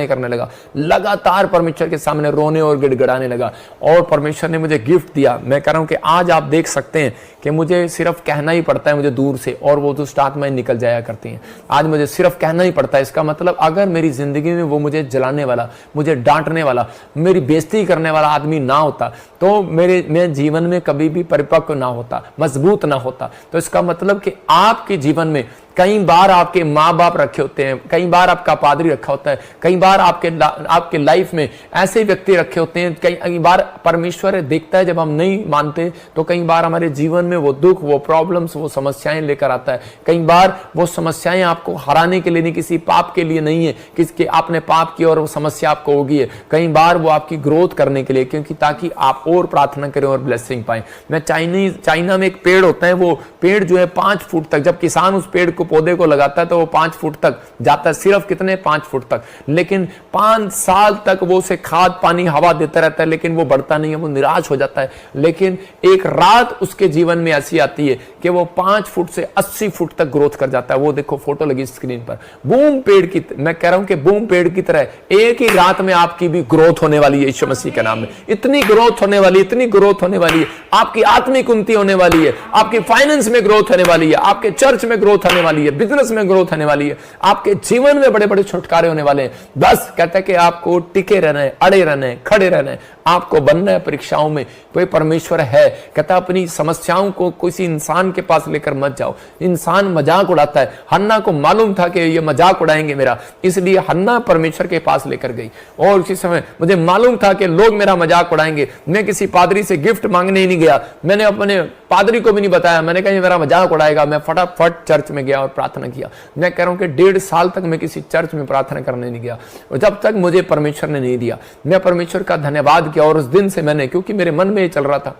करने लगा, लगातार परमेश्वर के सामने रोने और गिड़गिड़ाने लगा। और परमेश्वर ने मुझे गिफ्ट दिया। मैं कह रहा हूं कि आज आप देख सकते हैं कि मुझे सिर्फ कहना ही पड़ता है मुझे दूर से, और वो दुष्ट आत्माएं निकल जाया करती हैं। आज मुझे सिर्फ कहना ही पड़ता है। इसका मतलब अगर मेरी जिंदगी में वो मुझे जलाने वाला, मुझे डांटने वाला, मेरी बेइज्जती करने वाला आदमी ना होता तो मैं जीवन में कभी भी परिपक्व ना होता, मजबूत ना होता। तो इसका मतलब कि आपके जीवन में कई बार आपके माँ बाप रखे होते हैं, कई बार आपका पादरी रखा होता है, कई बार आपके लाइफ में ऐसे व्यक्ति रखे होते हैं। कई बार परमेश्वर देखता है जब हम नहीं मानते तो कई बार हमारे जीवन में वो दुख, वो प्रॉब्लम्स, वो समस्याएं लेकर आता है। कई बार वो समस्याएं आपको हराने के लिए नहीं, किसी पाप के लिए नहीं है, किसके आपने पाप किया और वो समस्या आपको होगी है। कई बार वो आपकी ग्रोथ करने के लिए, क्योंकि ताकि आप और प्रार्थना करें और ब्लेसिंग पाएं। मैं चाइना में एक पेड़ होता है, वो पेड़ जो है 5 फुट तक, जब किसान उस पेड़ को, पौधे को लगाता है तो वो 5 फुट तक जाता है, सिर्फ कितने 5 फुट तक, लेकिन 5 साल तक वो उसे खाद पानी हवा देता रहता है, लेकिन वो बढ़ता नहीं है, वो निराश हो जाता है। लेकिन एक रात उसके जीवन में ऐसी आती है कि वो 5 फुट से 80 फुट तक ग्रोथ कर जाता है। वो देखो फोटो लगी स्क्रीन पर, बूम पेड़ की, मैं कह रहा हूं कि बूम पेड़ की तरह एक ही रात में आपकी भी ग्रोथ होने वाली है यीशु मसीह के नाम में। इतनी ग्रोथ होने वाली, इतनी ग्रोथ होने वाली है, आपकी आत्मिक उन्नति होने वाली है, आपकी फाइनेंस में ग्रोथ होने वाली है, आपके चर्च में ग्रोथ होने वाली है, बिजनेस में ग्रोथ होने वाली है, आपके जीवन में बड़े बड़े छुटकारे होने वाले हैं। बस कहता है कि आपको टिके रहना है, अड़े रहना है, खड़े रहना है, आपको बनना है परीक्षाओं में। कोई परमेश्वर है, कहता अपनी समस्याओं को किसी इंसान के पास लेकर मत जाओ। इंसान मजाक उड़ाता है, हन्ना को मालूम था कि ये मजाक उड़ाएंगे मेरा, इसलिए हन्ना परमेश्वर के पास लेकर गई। और उसी समय मुझे मालूम था कि लोग मेरा मजाक उड़ाएंगे, मैं किसी पादरी से गिफ्ट मांगने ही नहीं गया, मैंने अपने पादरी को भी नहीं बताया, मैंने कहा ये मेरा मजाक उड़ाएगा। मैं फटाफट चर्च में गया और प्रार्थना किया। मैं कह रहा हूं कि 1.5 साल तक मैं किसी चर्च में प्रार्थना करने नहीं गया, और जब तक मुझे परमेश्वर ने नहीं दिया। मैं परमेश्वर का धन्यवाद किया, और उस दिन से मैंने, क्योंकि मेरे मन में ये चल रहा था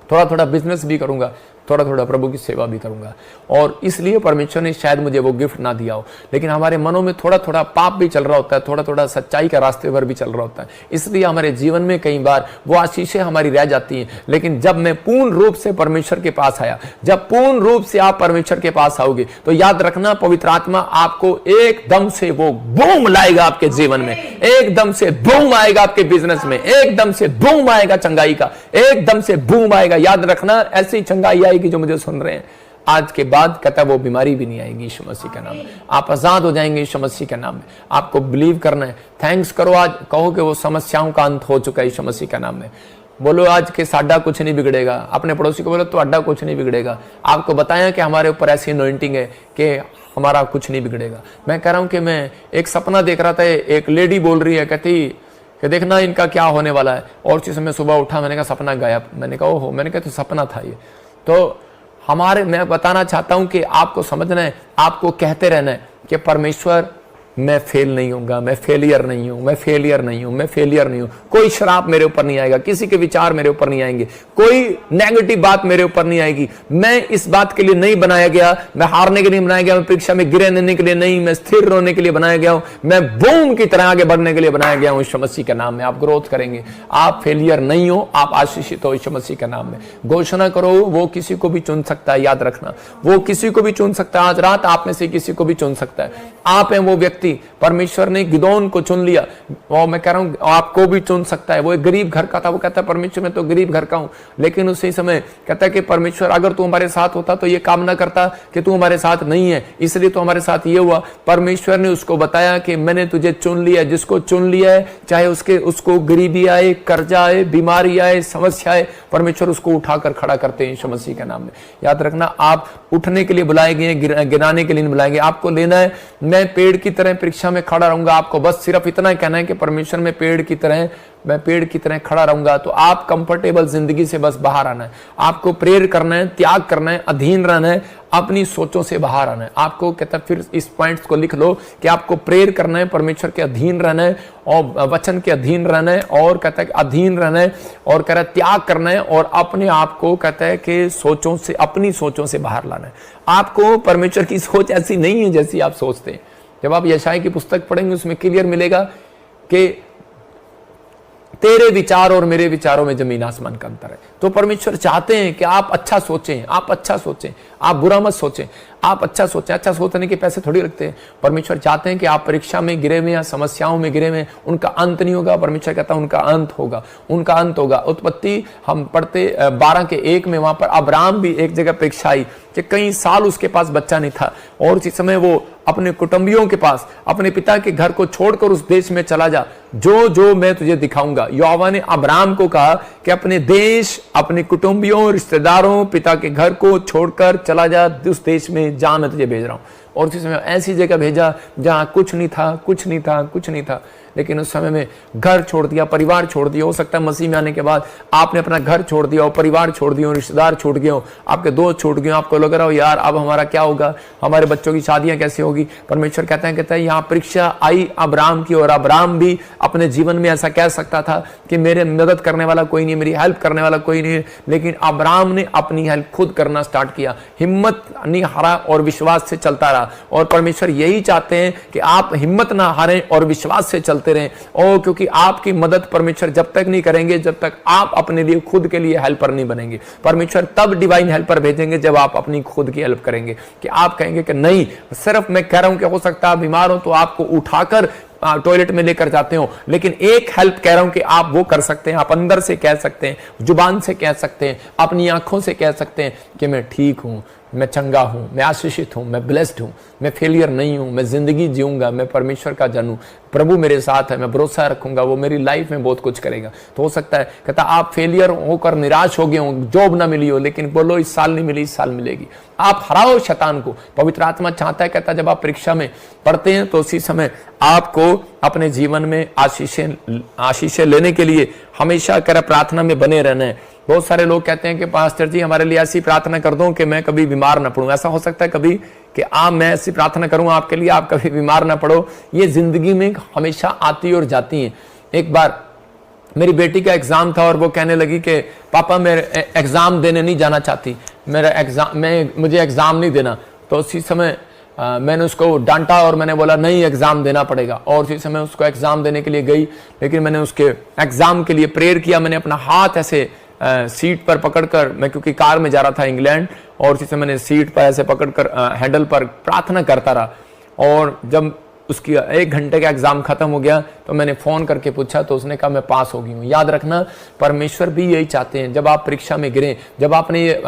थोड़ा थोड़ा बिजनेस भी करूंगा, थोड़ा थोड़ा प्रभु की सेवा भी करूंगा, और इसलिए परमेश्वर ने शायद मुझे वो गिफ्ट ना दिया हो। लेकिन हमारे मनों में थोड़ा थोड़ा पाप भी चल रहा होता है, थोड़ा थोड़ा सच्चाई का रास्ते पर भी चल रहा होता है, इसलिए हमारे जीवन में कई बार वो आशीषें हमारी रह जाती हैं। लेकिन जब मैं पूर्ण रूप से परमेश्वर के पास आया, जब पूर्ण रूप से आप परमेश्वर के पास आओगे, तो याद रखना पवित्र आत्मा आपको एकदम से वो बूम लाएगा आपके जीवन में, एकदम से बूम आएगा आपके बिजनेस में, एकदम से बूम आएगा चंगाई का, एकदम से बूम आएगा। याद रखना ऐसी चंगाई आएगी जो मुझे सुन रहे हैं, आज के बाद कहता वो बीमारी भी नहीं आएगी यीशु मसीह के नाम में। आप आजाद हो जाएंगे यीशु मसीह के नाम में। आपको बिलीव करना है, थैंक्स करो, आज कहो कि वो समस्याओं का अंत हो चुका है यीशु मसीह के नाम में। बोलो आज के साडा कुछ नहीं बिगड़ेगा। अपने पड़ोसी को बोलो तो अड्डा कुछ नहीं बिगड़ेगा। आपको बताया कि हमारे ऊपर ऐसी अनॉइंटिंग है कि हमारा कुछ नहीं बिगड़ेगा। मैं कह रहा हूं कि मैं एक सपना देख रहा था, एक लेडी बोल रही है, कहती कि देखना इनका क्या होने वाला है। और उसी समय सुबह उठा, मैंने कहा सपना गायब। मैंने कहा ओहो, मैंने कहा तो सपना था ये। तो मैं बताना चाहता हूं कि आपको समझना है, आपको कहते रहना है कि परमेश्वर मैं फेल नहीं होऊंगा, मैं फेलियर नहीं हूं, मैं फेलियर नहीं हूं, मैं फेलियर नहीं हूं। कोई श्राप मेरे ऊपर नहीं आएगा, किसी के विचार मेरे ऊपर नहीं आएंगे, कोई नेगेटिव बात मेरे ऊपर नहीं आएगी। मैं इस बात के लिए नहीं बनाया गया, मैं हारने के लिए बनाया गया, मैं परीक्षा में गिरे रहने के लिए नहीं, मैं स्थिर रहने के लिए बनाया गया हूं, मैं बूम की तरह आगे बढ़ने के लिए बनाया गया हूं यीशु मसीह के नाम में। आप ग्रोथ करेंगे, आप फेलियर नहीं हो, आप आशीषित हो यीशु मसीह के नाम में। घोषणा करो, वो किसी को भी चुन सकता है, याद रखना, वो किसी को भी चुन सकता है। आज रात आप में से किसी को भी चुन सकता है। आप हैं वो व्यक्ति, परमेश्वर ने गिदोन को चुन लिया, और मैं कह रहा हूं आपको भी चुन सकता है। वो एक गरीब घर का था, वो कहता है परमेश्वर मैं तो गरीब घर का हूं, लेकिन उसी समय कहता है कि परमेश्वर अगर तू हमारे साथ होता तो ये काम ना करता कि तू हमारे साथ नहीं है, इसलिए तो हमारे साथ ये हुआ। परमेश्वर ने उसको बताया कि मैंने तुझे चुन लिया, जिसको चुन लिया है चाहे उसको गरीबी आए, कर्जा आए, बीमारी आए, समस्या आए, परमेश्वर उसको उठाकर खड़ा करते हैं यीशु मसीह के नाम में। याद रखना, आप उठने के लिए बुलाए गए, गिराने के लिए नहीं बुलाएंगे। आपको लेना है, मैं पेड़ की तरह परीक्षा में खड़ा रहूंगा। आपको बस सिर्फ इतना ही कहना है कि परमेश्वर मैं पेड़ की तरह खड़ा रहूंगा। तो आप कंफर्टेबल जिंदगी से बस बाहर आना है, आपको प्रेयर करना है, त्याग करना है, अधीन रहना है, अपनी सोचों से बाहर आना है। आपको कहता है, फिर इस पॉइंट्स को लिख लो कि आपको प्रेयर करना है, परमेश्वर के अधीन रहना है और वचन के अधीन रहना है, और कहता है कि अधीन रहना है, और कह रहा है त्याग करना है, और अपने आप को कहता है कि अपनी सोचों से बाहर लाना है। आपको परमेश्वर की सोच ऐसी नहीं है जैसी आप सोचते हैं। जब आप यशायाह की पुस्तक पढ़ेंगे उसमें क्लियर मिलेगा कि तेरे विचार और मेरे विचारों में जमीन आसमान का अंतर है। तो परमेश्वर चाहते हैं कि आप अच्छा सोचें, आप बुरा मत सोचें, आप अच्छा सोचें। अच्छा सोचने के पैसे थोड़ी रखते हैं। परमेश्वर चाहते हैं कि आप परीक्षा में गिरे हुए या समस्याओं में गिरे हुए, उनका अंत नहीं होगा। परमेश्वर कहता है उनका अंत होगा, उत्पत्ति हम पढ़ते 12:1 में, वहां पर अब्राहम भी एक जगह परीक्षा आई कि कई साल उसके पास बच्चा नहीं था, और उसी समय वो अपने कुटुंबियों के पास, अपने पिता के घर को छोड़कर उस देश में चला जा, जो मैं तुझे दिखाऊंगा। यहोवा ने अब्राहम को कहा कि अपने देश, अपने कुटुंबियों, रिश्तेदारों, पिता के घर को छोड़कर चला जा उस देश में, जा मैं तुझे भेज रहा हूं। और उसी समय ऐसी जगह भेजा जहाँ कुछ नहीं था, कुछ नहीं था, कुछ नहीं था। लेकिन उस समय में घर छोड़ दिया, परिवार छोड़ दिया। हो सकता है मसीह में आने के बाद आपने अपना घर छोड़ दिया हो, परिवार छोड़ दिया हो, रिश्तेदार छूट गए हो, आपके दोस्त छूट गए हो, आपको लग रहा हो यार अब हमारा क्या होगा, हमारे बच्चों की शादियां कैसे होगी। परमेश्वर कहता है यहाँ परीक्षा आई अब्राहम की, और अब्राहम भी अपने जीवन में ऐसा कह सकता था कि मेरे मदद करने वाला कोई नहीं, मेरी हेल्प करने वाला कोई नहीं है। लेकिन अब्राहम ने अपनी हेल्प खुद करना स्टार्ट किया, हिम्मत नहीं हारा और विश्वास से चलता रहा। और परमेश्वर यही चाहते हैं कि आप हिम्मत ना हारें और विश्वास से चलते रहें। और क्योंकि आपकी मदद परमेश्वर जब तक नहीं करेंगे जब तक आप अपने लिए खुद के लिए हेल्पर नहीं बनेंगे। परमेश्वर तब डिवाइन हेल्पर भेजेंगे जब आप अपनी खुद की हेल्प करेंगे, कि आप कहेंगे कि नहीं सिर्फ मैं कह रहा हूं कि हो सकता है बीमार हो तो आपको उठाकर टॉयलेट में लेकर जाते हो, लेकिन एक हेल्प कह रहा हूं कि आप वो कर सकते हैं। आप अंदर से कह सकते हैं, जुबान से कह सकते हैं, अपनी आंखों से कह सकते हैं कि मैं ठीक हूं, मैं चंगा हूं, मैं आशीषित हूं, मैं ब्लेस्ड हूं, मैं फेलियर नहीं हूं, मैं जिंदगी जीऊंगा, मैं परमेश्वर का जन हूं, प्रभु मेरे साथ है, मैं भरोसा रखूंगा, वो मेरी लाइफ में बहुत कुछ करेगा। तो हो सकता है कहता आप फेलियर होकर निराश हो गए हो, जॉब ना मिली हो, लेकिन बोलो इस साल नहीं मिली, इस साल मिलेगी। आप हराओ शैतान को। पवित्र आत्मा चाहता है, कहता जब आप परीक्षा में पढ़ते हैं तो उसी समय आपको अपने जीवन में आशीषें लेने के लिए हमेशा कर प्रार्थना में बने रहना है। बहुत सारे लोग कहते हैं कि पास्टर जी हमारे लिए ऐसी प्रार्थना कर दो कि मैं कभी बीमार ना पड़ूं। ऐसा हो सकता है कभी कि मैं ऐसी प्रार्थना करूं आपके लिए, आप कभी बीमार ना पड़ो। ये जिंदगी में हमेशा आती और जाती हैं। एक बार मेरी बेटी का एग्जाम था और वो कहने लगी कि पापा मैं एग्जाम देने नहीं जाना चाहती, मुझे एग्जाम नहीं देना। तो उसी समय मैंने उसको डांटा और मैंने बोला नहीं एग्जाम देना पड़ेगा। और उसी समय उसको एग्जाम देने के लिए गई, लेकिन मैंने उसके एग्जाम के लिए प्रेयर किया। मैंने अपना हाथ ऐसे सीट पर पकड़कर, मैं क्योंकि कार में जा रहा था इंग्लैंड, और उसी समय मैंने सीट पर ऐसे पकड़कर हैंडल पर प्रार्थना करता रहा। और जब उसकी 1 घंटे का एग्जाम खत्म हो गया तो मैंने फोन करके पूछा तो उसने कहा मैं पास हो गई हूँ। याद रखना परमेश्वर भी यही चाहते हैं, जब आप परीक्षा में गिरें, जब आपने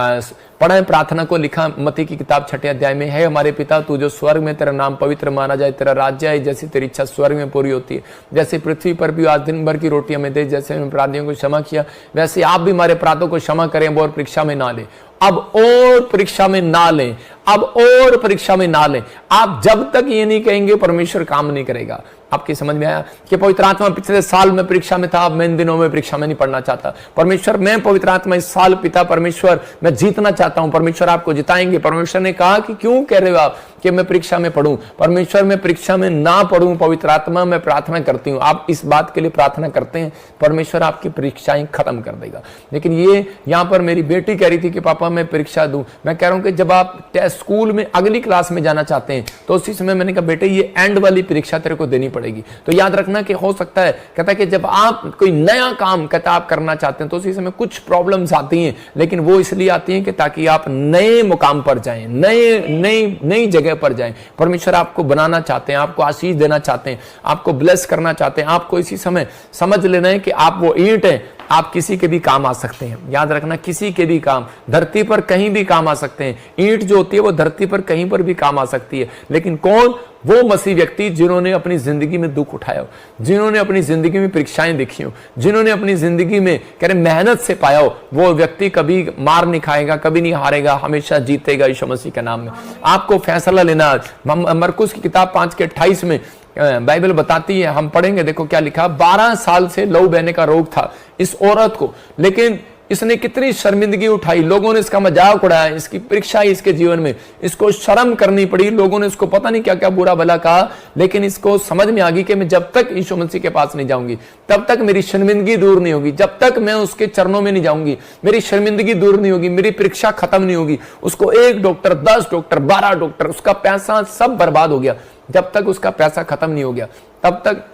पढ़ा प्रार्थना को लिखा मत्ती की किताब 6 अध्याय में, है हमारे पिता तू जो स्वर्ग में तेरा नाम पवित्र माना जाए, तेरा राज्य आए, जैसी तेरी इच्छा स्वर्ग में पूरी होती है, जैसे पृथ्वी पर भी आज दिन भर की रोटी हमें दे, जैसे हमने अपराधियों को क्षमा किया वैसे आप भी हमारे अपराधों को क्षमा करें, और परीक्षा में ना ले। अब और परीक्षा में ना लें, अब और परीक्षा में ना लें। आप जब तक ये नहीं कहेंगे परमेश्वर काम नहीं करेगा। आपकी समझ में आया कि पवित्र आत्मा पिछले साल में परीक्षा में था, अब मैं इन दिनों में परीक्षा में नहीं पढ़ना चाहता। परमेश्वर मैं पवित्र आत्मा इस साल पिता परमेश्वर मैं जीतना चाहता हूं। परमेश्वर आपको जिताएंगे। परमेश्वर ने कहा कि क्यों कह रहे हो आप कि मैं परीक्षा में पढ़ूं। परमेश्वर मैं परीक्षा में ना पढ़ूं, पवित्र आत्मा मैं प्रार्थना करती हूं। आप इस बात के लिए प्रार्थना करते हैं, परमेश्वर आपकी परीक्षाएं खत्म कर देगा। लेकिन ये यहाँ पर मेरी बेटी कह रही थी कि पापा मैं परीक्षा दूं। मैं कह रहा हूं कि जब आप स्कूल में अगली क्लास में जाना चाहते हैं तो उसी समय मैंने कहा बेटे ये एंड वाली परीक्षा तेरे को देनी पड़ेगी। तो याद रखना कि हो सकता है कहता है कि जब आप कोई नया काम कहता आप करना चाहते हैं तो उसी समय कुछ प्रॉब्लम्स आती हैं, लेकिन वो इसलिए आती हैं कि ताकि आप नए मुकाम पर जाएं, नई जगह पर जाएं। परमेश्वर आपको बनाना चाहते हैं, आपको आशीष देना चाहते हैं, आपको ब्लेस करना चाहते हैं। आपको इसी समय समझ लेना है कि आप वो ईंट हैं, आप किसी के भी काम आ सकते हैं। याद रखना किसी के भी काम, धरती पर कहीं भी काम आ सकते हैं। ईंट जो होती है वो धरती पर कहीं पर भी काम आ सकती है, लेकिन कौन? वो मसीह व्यक्ति जिन्होंने अपनी जिंदगी में दुख उठाया हो, जिन्होंने अपनी जिंदगी में परीक्षाएं देखी हो, जिन्होंने अपनी जिंदगी में कह रहे मेहनत से पाया हो, वो व्यक्ति कभी मार नहीं खाएगा, कभी नहीं हारेगा, हमेशा जीतेगा यीशु मसीह के नाम में। आपको फैसला लेना। मरकुस की किताब 5:28 में बाइबल बताती है, हम पढ़ेंगे, देखो क्या लिखा। 12 साल से लहू बहने का रोग था इस औरत को, लेकिन इसने कितनी शर्मिंदगी उठाई। लोगों ने इसका मजाक उड़ाया, इसकी परीक्षा आई इसके जीवन में, इसको शर्म करनी पड़ी। लोगों ने इसको पता नहीं क्या क्या बुरा भला कहा, लेकिन इसको समझ में आ गई कि मैं जब तक यीशु मसीह के पास नहीं जाऊंगी तब तक मेरी शर्मिंदगी दूर नहीं होगी। जब तक मैं उसके चरणों में नहीं जाऊंगी मेरी शर्मिंदगी दूर नहीं होगी, मेरी परीक्षा खत्म नहीं होगी। उसको 1 डॉक्टर, 10 डॉक्टर, 12 डॉक्टर, उसका पैसा सब बर्बाद हो गया। जब तक उसका पैसा खत्म नहीं हो गया तब तक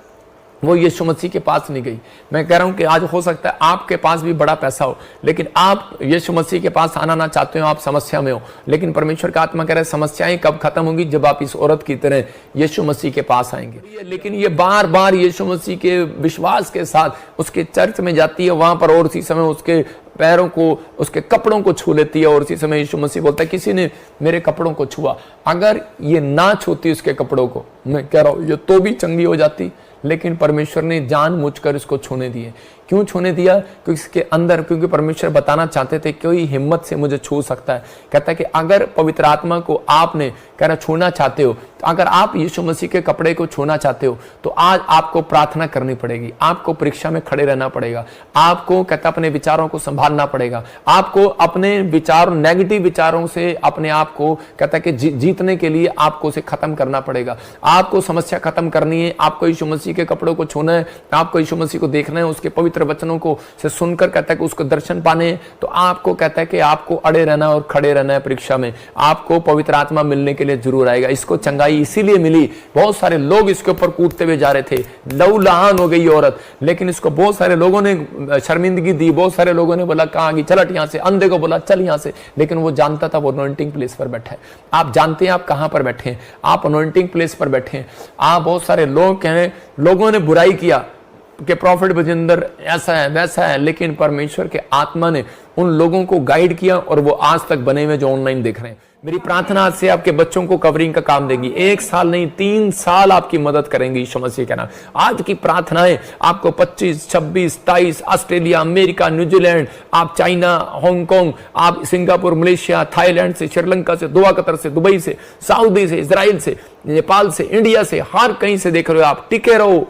वो यीशु मसीह के पास नहीं गई। मैं कह रहा हूं कि आज हो सकता है आपके पास भी बड़ा पैसा हो, लेकिन आप यीशु मसीह के पास आना ना चाहते हो, आप समस्या में हो। लेकिन परमेश्वर का आत्मा कह रहा है समस्याएं कब खत्म होंगी? जब आप इस औरत की तरह यीशु मसीह के पास आएंगे। लेकिन ये बार बार यीशु मसीह के विश्वास के साथ उसके चर्च में जाती है, वहां पर और उसी समय उसके पैरों को, उसके कपड़ों को छू लेती है। और उसी समय यीशु मसीह बोलता है किसी ने मेरे कपड़ों को छुआ। अगर ये ना छूती उसके कपड़ों को, मैं कह रहा हूं ये तो भी चंगी हो जाती, लेकिन परमेश्वर ने जानबूझकर इसको छूने दिए। क्यों छूने दिया? क्योंकि इसके अंदर, क्योंकि परमेश्वर बताना चाहते थे कोई हिम्मत से मुझे छू सकता है। कहता है कि अगर पवित्र आत्मा को आपने कह रहा छूना चाहते हो, तो अगर आप यीशु मसीह के कपड़े को छूना चाहते हो तो आज आपको प्रार्थना करनी पड़ेगी, आपको परीक्षा में खड़े रहना पड़ेगा, आपको कहता अपने विचारों को संभालना पड़ेगा, आपको अपने विचार, नेगेटिव विचारों से अपने आप को कहता है कि जीतने के लिए आपको उसे खत्म करना पड़ेगा। आपको समस्या खत्म करनी है, आपको यीशु मसीह के कपड़ों को छूना है, आपको यीशु मसीह को देखना है, उसके पवित्र वचनों को से सुनकर कहता है कि उसको दर्शन पाने हैं। तो आपको कहता है कि आपको अड़े रहना और खड़े रहना है परीक्षा में। आपको पवित्र आत्मा मिलने के लिए जरूर आएगा। इसको चंगाई इसीलिए मिली, बहुत सारे लोग इसके ऊपर कूदते हुए जा रहे थे, लहूलुहान हो गई औरत, लेकिन इसको बहुत सारे लोगों ने शर्मिंदगी दी, बहुत सारे लोगों ने बोला कहाँ गई, चल हट यहाँ से, अंधे को बोला चल यहाँ से, लेकिन वो जानता था वो अनॉइंटिंग प्लेस पर बैठा है। आप जानते हैं आप कहां पर बैठे हैं? आप अनॉइंटिंग प्लेस पर बैठे हैं। आप बहुत सारे लोग कहें, लोगों ने बुराई किया कि प्रॉफिट बजिंदर ऐसा है वैसा है, लेकिन परमेश्वर के आत्मा ने उन लोगों को गाइड किया और वो आज तक बने हुए जो ऑनलाइन देख रहे हैं। मेरी प्रार्थना आज से आपके बच्चों को कवरिंग का काम देगी। 1 साल नहीं 3 साल आपकी मदद करेंगे यीशु मसीह के नाम। आज की प्रार्थनाएं आपको 25, 26, 23 ऑस्ट्रेलिया, अमेरिका, न्यूजीलैंड, आप चाइना, हांगकांग, आप सिंगापुर, मलेशिया, थाईलैंड से, श्रीलंका से, दोहा कतर से, दुबई से, सऊदी से, इजराइल से, नेपाल से, इंडिया से, हर कहीं से देख रहे हो आप, टिके रहो,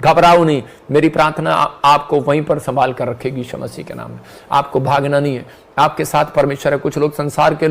घबराओ नहीं। मेरी प्रार्थना आपको वहीं पर संभाल कर रखेगी यीशु मसीह के नाम में। आपको भागना नहीं है, आपके साथ परमेश्वर है। कुछ लोग संसार के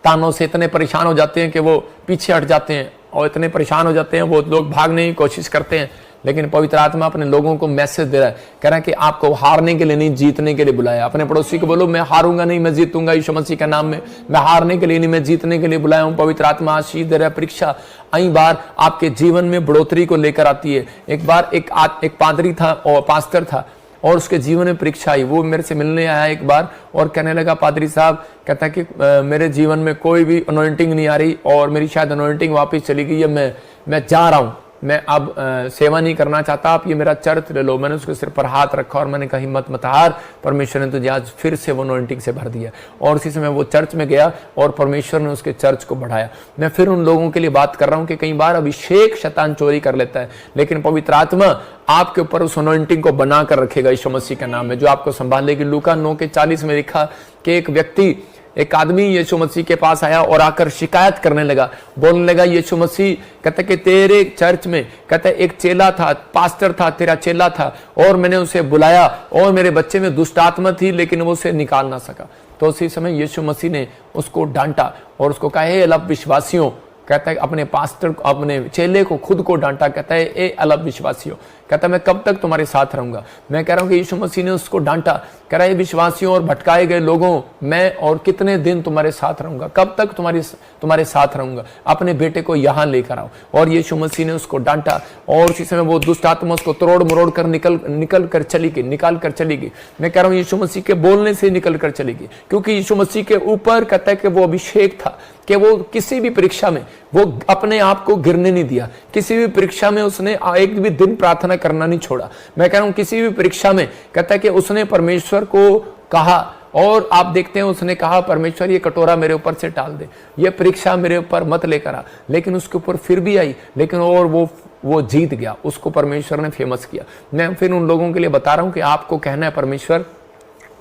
तानों से इतने परेशान हो जाते हैं कि वो पीछे हट जाते हैं, और इतने परेशान हो जाते हैं वो लोग भागने की कोशिश करते हैं, लेकिन पवित्र आत्मा अपने लोगों को मैसेज दे रहा है, कह रहा है कि आपको हारने के लिए नहीं, जीतने के लिए बुलाया। अपने पड़ोसी को बोलो मैं हारूंगा नहीं, मैं जीतूंगा यीशु मसीह के नाम में। मैं हारने के लिए नहीं, मैं जीतने के लिए बुलाया हूं। पवित्र आत्मा आशीष दे रहा है। परीक्षा कई बार आपके जीवन में बढ़ोतरी को लेकर आती है। एक बार एक पादरी था और पास्टर था, और उसके जीवन में परीक्षा आई। वो मेरे से मिलने आया एक बार और कहने लगा, पादरी साहब, कहता है कि मेरे जीवन में कोई भी अनॉइंटिंग नहीं आ रही, और मेरी शायद अनॉइंटिंग वापस चली गई है, मैं जा रहा हूं, मैं अब सेवा नहीं करना चाहता, आप ये मेरा चर्च ले लो। मैंने उसके सिर पर हाथ रखा और मैंने कहा हिम्मत मत हार, परमेश्वर ने तुझे आज फिर से वो अनॉइंटिंग से भर दिया। और उसी समय वो चर्च में गया और परमेश्वर ने उसके चर्च को बढ़ाया। मैं फिर उन लोगों के लिए बात कर रहा हूं कि कई बार अभिषेक शैतान चोरी कर लेता है, लेकिन पवित्र आत्मा आपके ऊपर उस अनॉइंटिंग को बना कर रखेगा यीशु मसीह के नाम में, जो आपको संभालेगी। लूका 9:40 में लिखा कि एक आदमी यीशु मसीह के पास आया और आकर शिकायत करने लगा, बोलने लगा, यीशु मसीह कहता कि तेरे चर्च में कहता एक चेला था, पास्टर था, तेरा चेला था, और मैंने उसे बुलाया और मेरे बच्चे में दुष्ट आत्मा थी, लेकिन वो उसे निकाल ना सका। तो उसी समय यीशु मसीह ने उसको डांटा और उसको कहा, हे अल्पविश्वासियों, कहता है अपने पास्टर को, अपने चेले को, खुद को डांटा। कहता है ए अल्पविश्वासियों, कहता है मैं कब तक तुम्हारे साथ रहूंगा। मैं कह रहा हूं कि यीशु मसीह ने उसको डांटा, कह रहा है विश्वासियों और भटकाए गए लोगों, मैं और कितने दिन तुम्हारे साथ रहूंगा, कब तक तुम्हारे साथ रहूंगा, अपने बेटे को यहां लेकर आओ। और यीशु मसीह ने उसको डांटा, और उसी समय वो दुष्ट आत्मा उसको तोड़ मरोड़ कर निकल कर चली गई। मैं कह रहा हूं यीशु मसीह के बोलने से निकल कर चली गई, क्योंकि यीशु मसीह के ऊपर कहता है कि वो अभिषेक था कि वो किसी भी परीक्षा में वो अपने आप को गिरने नहीं दिया। किसी भी परीक्षा में उसने एक भी दिन प्रार्थना करना नहीं छोड़ा। मैं कह रहा हूं किसी भी परीक्षा में कहता है कि उसने परमेश्वर को कहा, और आप देखते हैं उसने कहा, परमेश्वर ये कटोरा मेरे ऊपर से टाल दे, ये परीक्षा मेरे ऊपर मत लेकर आ। लेकिन उसके ऊपर फिर भी आई, लेकिन और वो जीत गया, उसको परमेश्वर ने फेमस किया। मैं फिर उन लोगों के लिए बता रहा हूं कि आपको कहना है परमेश्वर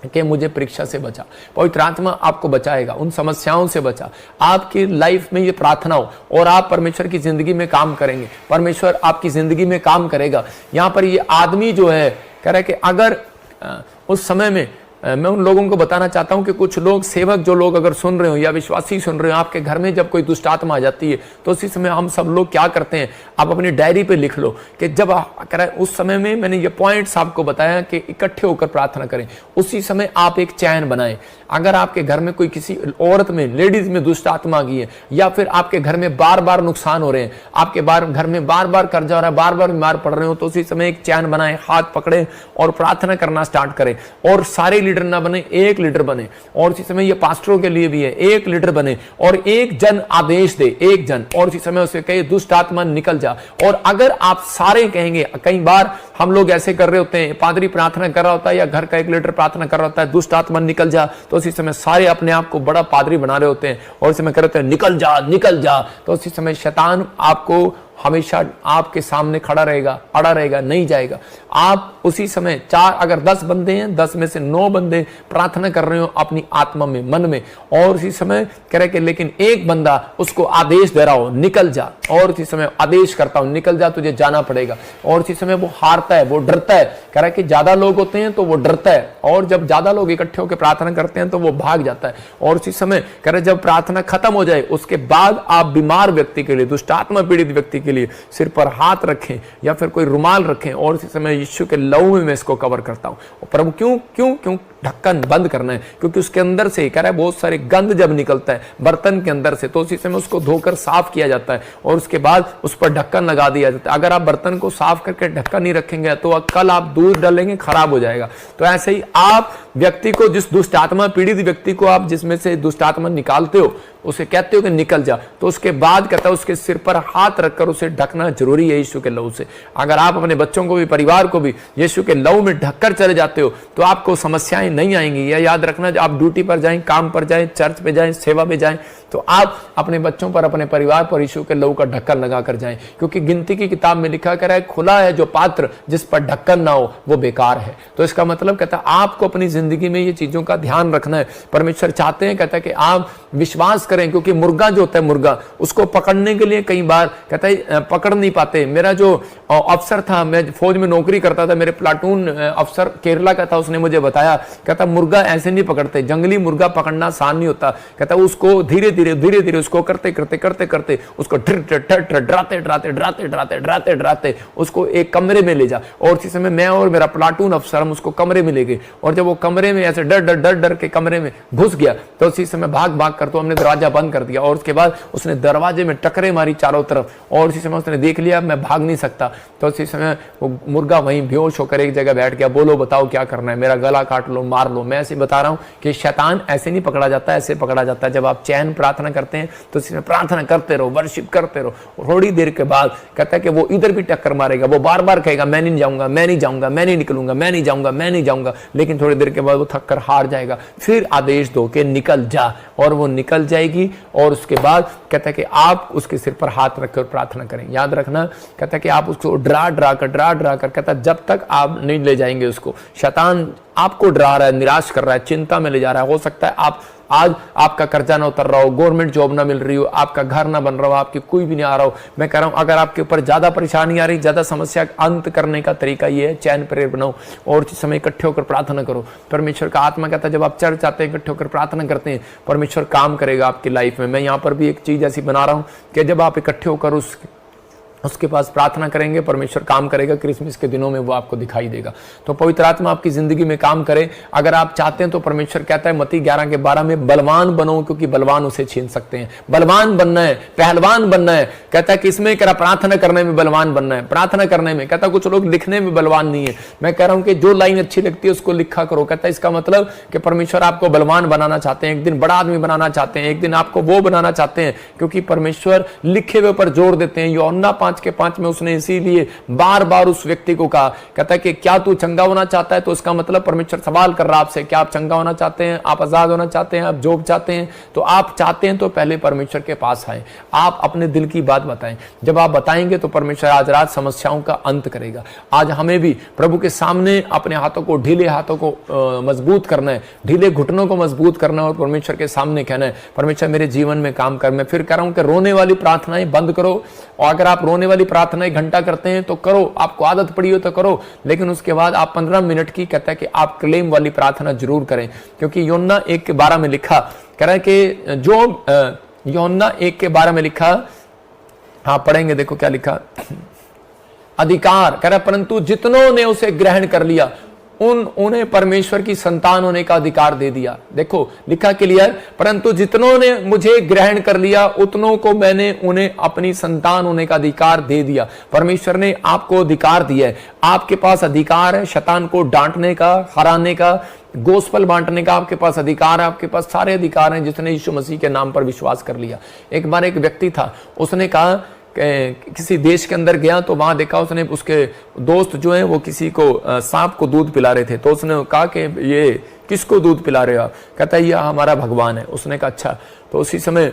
कि मुझे परीक्षा से बचा। पवित्र आत्मा आपको बचाएगा, उन समस्याओं से बचा। आपकी लाइफ में ये प्रार्थना हो और आप परमेश्वर की जिंदगी में काम करेंगे, परमेश्वर आपकी जिंदगी में काम करेगा। यहां पर ये आदमी जो है कह रहा है कि अगर उस समय में मैं उन लोगों को बताना चाहता हूं कि कुछ लोग, सेवक जो लोग अगर सुन रहे हो या विश्वासी सुन रहे हो, आपके घर में जब कोई दुष्ट आत्मा आ जाती है तो उसी समय हम सब लोग क्या करते हैं, आप अपनी डायरी पे लिख लो कि जब उस समय में मैंने ये पॉइंट्स आपको बताया कि इकट्ठे होकर प्रार्थना करें। उसी समय आप एक चैन बनाएं। अगर आपके घर में कोई किसी औरत में, लेडीज में दुष्ट आत्मा आ गई है, या फिर आपके घर में बार बार नुकसान हो रहे हैं, आपके घर में बार बार कर्जा हो रहा है, बार बार बीमार पड़ रहे हो, तो उसी समय एक चैन बनाएं, हाथ पकड़े और प्रार्थना करना स्टार्ट करें। और सारे लीडर ना बने, एक लीडर बने। और इसी समय ये पास्टरों के लिए भी है, एक लीडर बने और एक जन आदेश दे, एक जन, और इसी समय उसे कहे दुष्ट आत्मा निकल जा। और अगर आप सारे कहेंगे, कई बार हम लोग ऐसे कर रहे होते हैं, पादरी प्रार्थना कर रहा होता है या घर का एक लीडर प्रार्थना कर रहा होता है, दुष्ट आत्मा निकल जा, तो उसी समय सारे अपने आप को बड़ा पादरी बना रहे होते हैं और इस समय कर रहे होते हैं निकल जा निकल जा। तो उसी समय शैतान आपको हमेशा आपके सामने खड़ा रहेगा, अड़ा रहेगा, नहीं जाएगा। आप उसी समय अगर 10 बंदे हैं, 10 में से 9 बंदे प्रार्थना कर रहे हो अपनी आत्मा में, मन में, और उसी समय कह रहे कि लेकिन एक बंदा उसको आदेश दे रहा हो निकल जा, और उसी समय आदेश करता हूं निकल जा, तुझे जाना पड़ेगा, और उसी समय वो हारता है, वो डरता है। कह रहा है कि ज्यादा लोग होते हैं तो वो डरता है, और जब ज्यादा लोग इकट्ठे होकर प्रार्थना करते हैं तो वो भाग जाता है। और उसी समय कह रहे जब प्रार्थना खत्म हो जाए उसके बाद आप बीमार व्यक्ति के लिए, दुष्ट आत्मा पीड़ित व्यक्ति के लिए सिर पर हाथ रखें या फिर कोई रुमाल रखें, और इसी समय यीशु के लहू में मैं इसको कवर करता हूं। प्रभु क्यों क्यों क्यों ढक्कन बंद करना है? क्योंकि उसके अंदर से कह रहा है बहुत सारे गंद जब निकलता है बर्तन के अंदर से, तो उसी समय उसको धोकर साफ किया जाता है और उसके बाद उस पर ढक्कन लगा दिया जाता है। अगर आप बर्तन को साफ करके ढक्कन नहीं रखेंगे तो कल आप दूध डालेंगे खराब हो जाएगा। तो ऐसे ही आप व्यक्ति को, जिस दुष्ट आत्मा पीड़ित व्यक्ति को आप जिसमें से दुष्ट आत्मा निकालते हो, उसे कहते हो कि निकल जा, तो उसके बाद कहता है उसके सिर पर हाथ रखकर उसे ढकना जरूरी है यीशु के लहू से। अगर आप अपने बच्चों को भी, परिवार को भी यीशु के लहू में ढककर चले जाते हो तो आपको समस्याएं नहीं आएंगी। यह याद रखना, आप ड्यूटी पर जाएं, काम पर जाएं, चर्च पे जाएं, सेवा पे जाएं, तो आप अपने बच्चों पर, अपने परिवार पर यीशु के लहू का ढक्कन लगाकर जाएं। क्योंकि गिनती की किताब में लिखा कर है खुला है जो पात्र जिस पर ढक्कन ना हो वो बेकार है। तो इसका मतलब कहता है आपको अपनी जिंदगी में ये चीजों का ध्यान रखना है। परमेश्वर चाहते हैं, कहता है कि आप विश्वास करें, क्योंकि मुर्गा जो होता है, मुर्गा उसको पकड़ने के लिए कई बार कहता है पकड़ नहीं पाते। मेरा जो अफसर था, मैं फौज में नौकरी करता था, मेरे प्लाटून अफसर केरला का था, उसने मुझे बताया, कहता मुर्गा ऐसे नहीं पकड़ते, जंगली मुर्गा पकड़ना आसान नहीं होता। कहता उसको धीरे धीरे उसको करते उसको डराते उसको एक कमरे में ले जा। और इसी समय मैं और मेरा प्लाटून अफसर हम उसको कमरे में ले गए, और जब वो कमरे में ऐसे डर के कमरे में घुस गया तो उसी समय भाग कर तो हमने दरवाजा बंद कर दिया, और उसके बाद उसने दरवाजे में टकरे मारी चारों तरफ, और उसी समय उसने देख लिया मैं भाग नहीं सकता। तो उसी समय वो मुर्गा वहीं बेहोश होकर एक जगह बैठ गया। बोलो बताओ क्या करना है, मेरा गला काट लो, मार लो। मैं ऐसे बता रहा हूं कि शैतान ऐसे नहीं पकड़ा जाता, ऐसे पकड़ा जाता है। जब आप चैन प्रार्थना करते हैं तो इसमें प्रार्थना करते रहो, वर्शिप करते रहो, थोड़ी देर के बाद कहता है कि वो इधर भी टक्कर मारेगा, वो बार बार कहेगा मैं नहीं जाऊंगा, मैं नहीं जाऊंगा, मैं नहीं निकलूंगा, मैं नहीं जाऊंगा, मैं नहीं जाऊंगा, लेकिन थोड़ी देर के बाद वो थक कर हार जाएगा। फिर आदेश दो कि निकल जा, और वो निकल जाएगी। और उसके बाद कहता है कि आप उसके सिर पर हाथ रखकर प्रार्थना करें। याद रखना, कहता है कि आप उसको डरा कर कहता है जब तक आप नहीं ले जाएंगे उसको, शैतान आपको डरा रहा है, निराश कर रहा है, चिंता में ले जा रहा है। हो सकता है आप आज आपका कर्जा ना उतर रहा हो, गवर्नमेंट जॉब ना मिल रही हो, आपका घर ना बन रहा हो, आपकी कोई भी नहीं आ रहा हो। मैं कह रहा हूं अगर आपके ऊपर ज्यादा परेशानी आ रही, ज्यादा समस्या, अंत करने का तरीका ये है, चैन प्रेयर बनाओ और उस समय इकट्ठे होकर प्रार्थना करो। परमेश्वर का आत्मा कहता है जब आप चर्च आते हैं, इकट्ठे होकर प्रार्थना करते हैं, परमेश्वर काम करेगा आपकी लाइफ में। मैं यहाँ पर भी एक चीज ऐसी बना रहा हूँ कि जब आप इकट्ठे होकर उसके पास प्रार्थना करेंगे, परमेश्वर काम करेगा। क्रिसमस के दिनों में वो आपको दिखाई देगा। तो पवित्र आत्मा आपकी जिंदगी में काम करे। अगर आप चाहते हैं तो परमेश्वर कहता है मत्ती 11:12 में बलवान बनो, क्योंकि बलवान उसे छीन सकते हैं। बलवान बनना है, पहलवान बनना है। कहता है किसमें? कह रहा प्रार्थना करने में बलवान बनना है, प्रार्थना करने में। कहता कुछ लोग लिखने में बलवान नहीं है। मैं कह रहा हूं कि जो लाइन अच्छी लगती है उसको लिखा करो। कहता है इसका मतलब कि परमेश्वर आपको बलवान बनाना चाहते हैं, एक दिन बड़ा आदमी बनाना चाहते हैं, एक दिन आपको वो बनाना चाहते हैं, क्योंकि परमेश्वर लिखे हुए पर जोर देते हैं। यूहन्ना 5:5 में उसने इसीलिए बार बार उस व्यक्ति को कहा, कहता है कि क्या तू चंगा होना चाहता है? तो इसका मतलब परमेश्वर सवाल कर रहा है आपसे, क्या आप चंगा होना चाहते हैं? आप आजाद होना चाहते हैं? आप जॉब चाहते हैं? तो आप चाहते हैं तो पहले परमेश्वर के पास आए, आप अपने दिल की बात बताएं। जब आप बताएंगे तो परमेश्वर आज रात समस्याओं का अंत करेगा। आज हमें भी प्रभु के सामने अपने हाथों को, ढीले हाथों को मजबूत करना है, ढीले घुटनों को मजबूत करना है और परमेश्वर के सामने कहना है परमेश्वर मेरे जीवन में काम कर। मैं फिर कह रहा हूं कि रोने वाली प्रार्थनाएं बंद करो, और अगर आप रोने वाली प्रार्थना 1 घंटा करते हैं तो करो, आपको आदत पड़ी हो तो करो, लेकिन उसके बाद आप 15 मिनट की कहता है कि आप क्लेम वाली प्रार्थना जरूर करें। क्योंकि यूहन्ना 1:12 में लिखा, कह रहा है कि जो यूहन्ना 1:12 में लिखा, हाँ पढ़ेंगे, देखो क्या लिखा। अधिकार कह रहा परंतु जितनों ने उसे ग्रहण कर लिया उन्हें परमेश्वर की संतान होने का अधिकार दे दिया। देखो लिखा क्लियर, परंतु जितनों ने मुझे ग्रहण कर लिया उतनों को मैंने उन्हें अपनी संतान होने का अधिकार दे दिया। परमेश्वर ने आपको अधिकार दिया है, आपके पास अधिकार है शैतान को डांटने का, हराने का, गोस्पल बांटने का आपके पास अधिकार है। आपके पास सारे अधिकार हैं जिसने यीशु मसीह के नाम पर विश्वास कर लिया। एक बार एक व्यक्ति था, उसने कहा किसी देश के अंदर गया तो वहां देखा उसने, उसके दोस्त जो हैं वो किसी को सांप को दूध पिला रहे थे। तो उसने कहा कि ये किसको दूध पिला रहे हो? कहता है ये हमारा भगवान है। उसने कहा अच्छा। तो उसी समय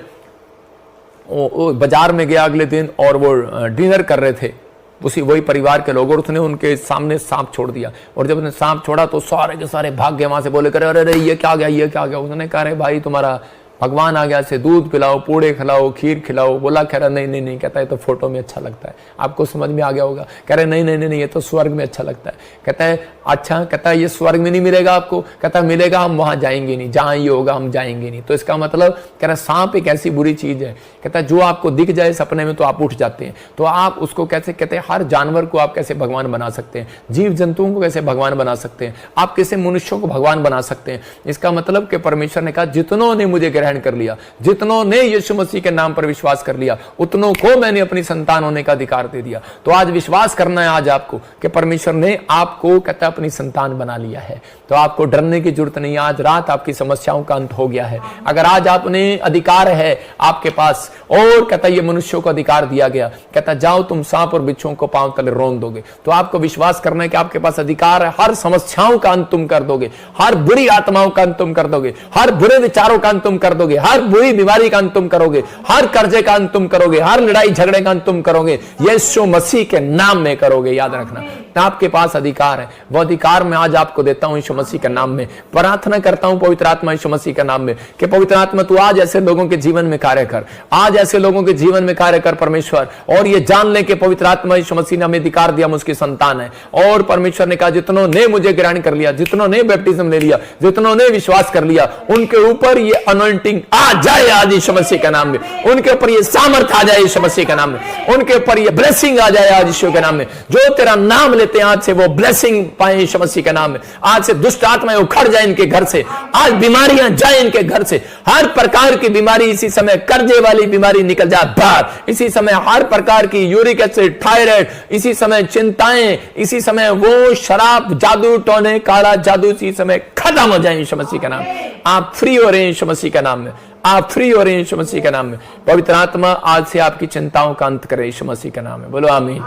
बाजार में गया अगले दिन और वो डिनर कर रहे थे वही परिवार के लोग, और उसने उनके सामने सांप छोड़ दिया। और जब उसने सांप छोड़ा तो सारे के सारे भाग गए वहां से, बोले करे अरे ये क्या गया, ये क्या गया। उसने कहा अरे भाई तुम्हारा भगवान आ गया, से दूध पिलाओ, पूड़े खिलाओ, खीर खिलाओ। बोला कह रहा नहीं नहीं नहीं, कहता है तो फोटो में अच्छा लगता है, आपको समझ में आ गया होगा। कह रहे नहीं नहीं नहीं, ये तो स्वर्ग में अच्छा लगता है। कहता है अच्छा, कहता है ये स्वर्ग में नहीं मिलेगा आपको। कहता है मिलेगा, हम वहां जाएंगे नहीं, जहां ये होगा हम जाएंगे नहीं। तो इसका मतलब कह रहा सांप एक ऐसी बुरी चीज है, कहता है जो आपको दिख जाए सपने में तो आप उठ जाते हैं। तो आप उसको कैसे, कहते हैं हर जानवर को आप कैसे भगवान बना सकते हैं, जीव जंतुओं को कैसे भगवान बना सकते हैं, आप कैसे मनुष्यों को भगवान बना सकते हैं। इसका मतलब कि परमेश्वर ने कहा जितनों ने मुझे ग्रहण कर लिया, जितनों ने यीशु मसीह के नाम पर विश्वास कर लिया, उतनों को मैंने अपनी संतान होने का अधिकार दे दिया। तो आज विश्वास करना है आज आपको कि परमेश्वर ने आपको कहता अपनी संतान बना लिया है। तो आपको डरने की जरूरत नहीं है। आज रात आपकी समस्याओं का अंत हो गया है। अगर आज आपने अधिकार है आपके पास, और कहता ये मनुष्यों को अधिकार दिया गया, कहता जाओ तुम सांप और बिच्छुओं को पांव तले रौंद दोगे। तो आपको विश्वास करना है कि आपके पास अधिकार है। हर समस्याओं का अंत तुम कर दोगे, हर बुरी आत्माओं का अंत तुम कर दोगे, हर बुरे विचारों का अंत तुम कर दोगे, हर बुरी बीमारी का अंत तुम करोगे, हर कर्जे का अंत तुम करोगे, हर लड़ाई झगड़े का अंत तुम करोगे, यीशु मसीह के नाम में करोगे। याद रखना आपके पास अधिकार है। वो अधिकार मैं आज आपको देता हूं यीशु मसीह के नाम में। प्रार्थना करता हूं पवित्र आत्मा यीशु मसीह के नाम में कि पवित्र आत्मा तू आज ऐसे लोगों के जीवन में कार्य कर, आज ऐसे लोगों के जीवन में कार्य कर परमेश्वर। और ये जान ले कि पवित्र आत्मा यीशु मसीह ने हमें अधिकार दिया, हम उसकी संतान है। और परमेश्वर ने कहा जितनों ने मुझे ग्रहण कर लिया, जितनों ने बैप्टिज्म ले लिया, जितनों ने विश्वास कर लिया, उनके ऊपर ये अनॉइंटिंग आ जाए आज यीशु मसीह के नाम में। उनके ऊपर ये सामर्थ आ जाए यीशु मसीह के नाम में। उनके ऊपर ये ब्लेसिंग आ जाए आज यीशु के नाम में। जो तेरा नाम लेते हैं आज से वो ब्लेसिंग पाए यीशु मसीह के नाम में। आज से दुष्ट आत्माएं उखड़ जाए इनके घर से, आज बीमारियां जाए इनके घर से। हर प्रकार की बीमारी इसी समय, कर्जे वाली बीमारी निकल जाए बाहर इसी समय। हर प्रकार की यूरिक एसिड, थायराइड, इसी समय चिंताएं, इसी समय वो शराब, जादू टोने, काला जादू इसी समय खत्म हो जाए यीशु मसीह के नाम में। आप फ्री हो रहे हैं यीशु मसीह के नाम में, आप फ्री हो रहे हैं यीशु मसीह के नाम में। पवित्र आत्मा आज से आपकी चिंताओं का अंत करे यीशु मसीह के नाम में। बोलो आमीन।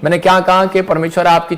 मैंने क्या कहा कि परमेश्वर आपकी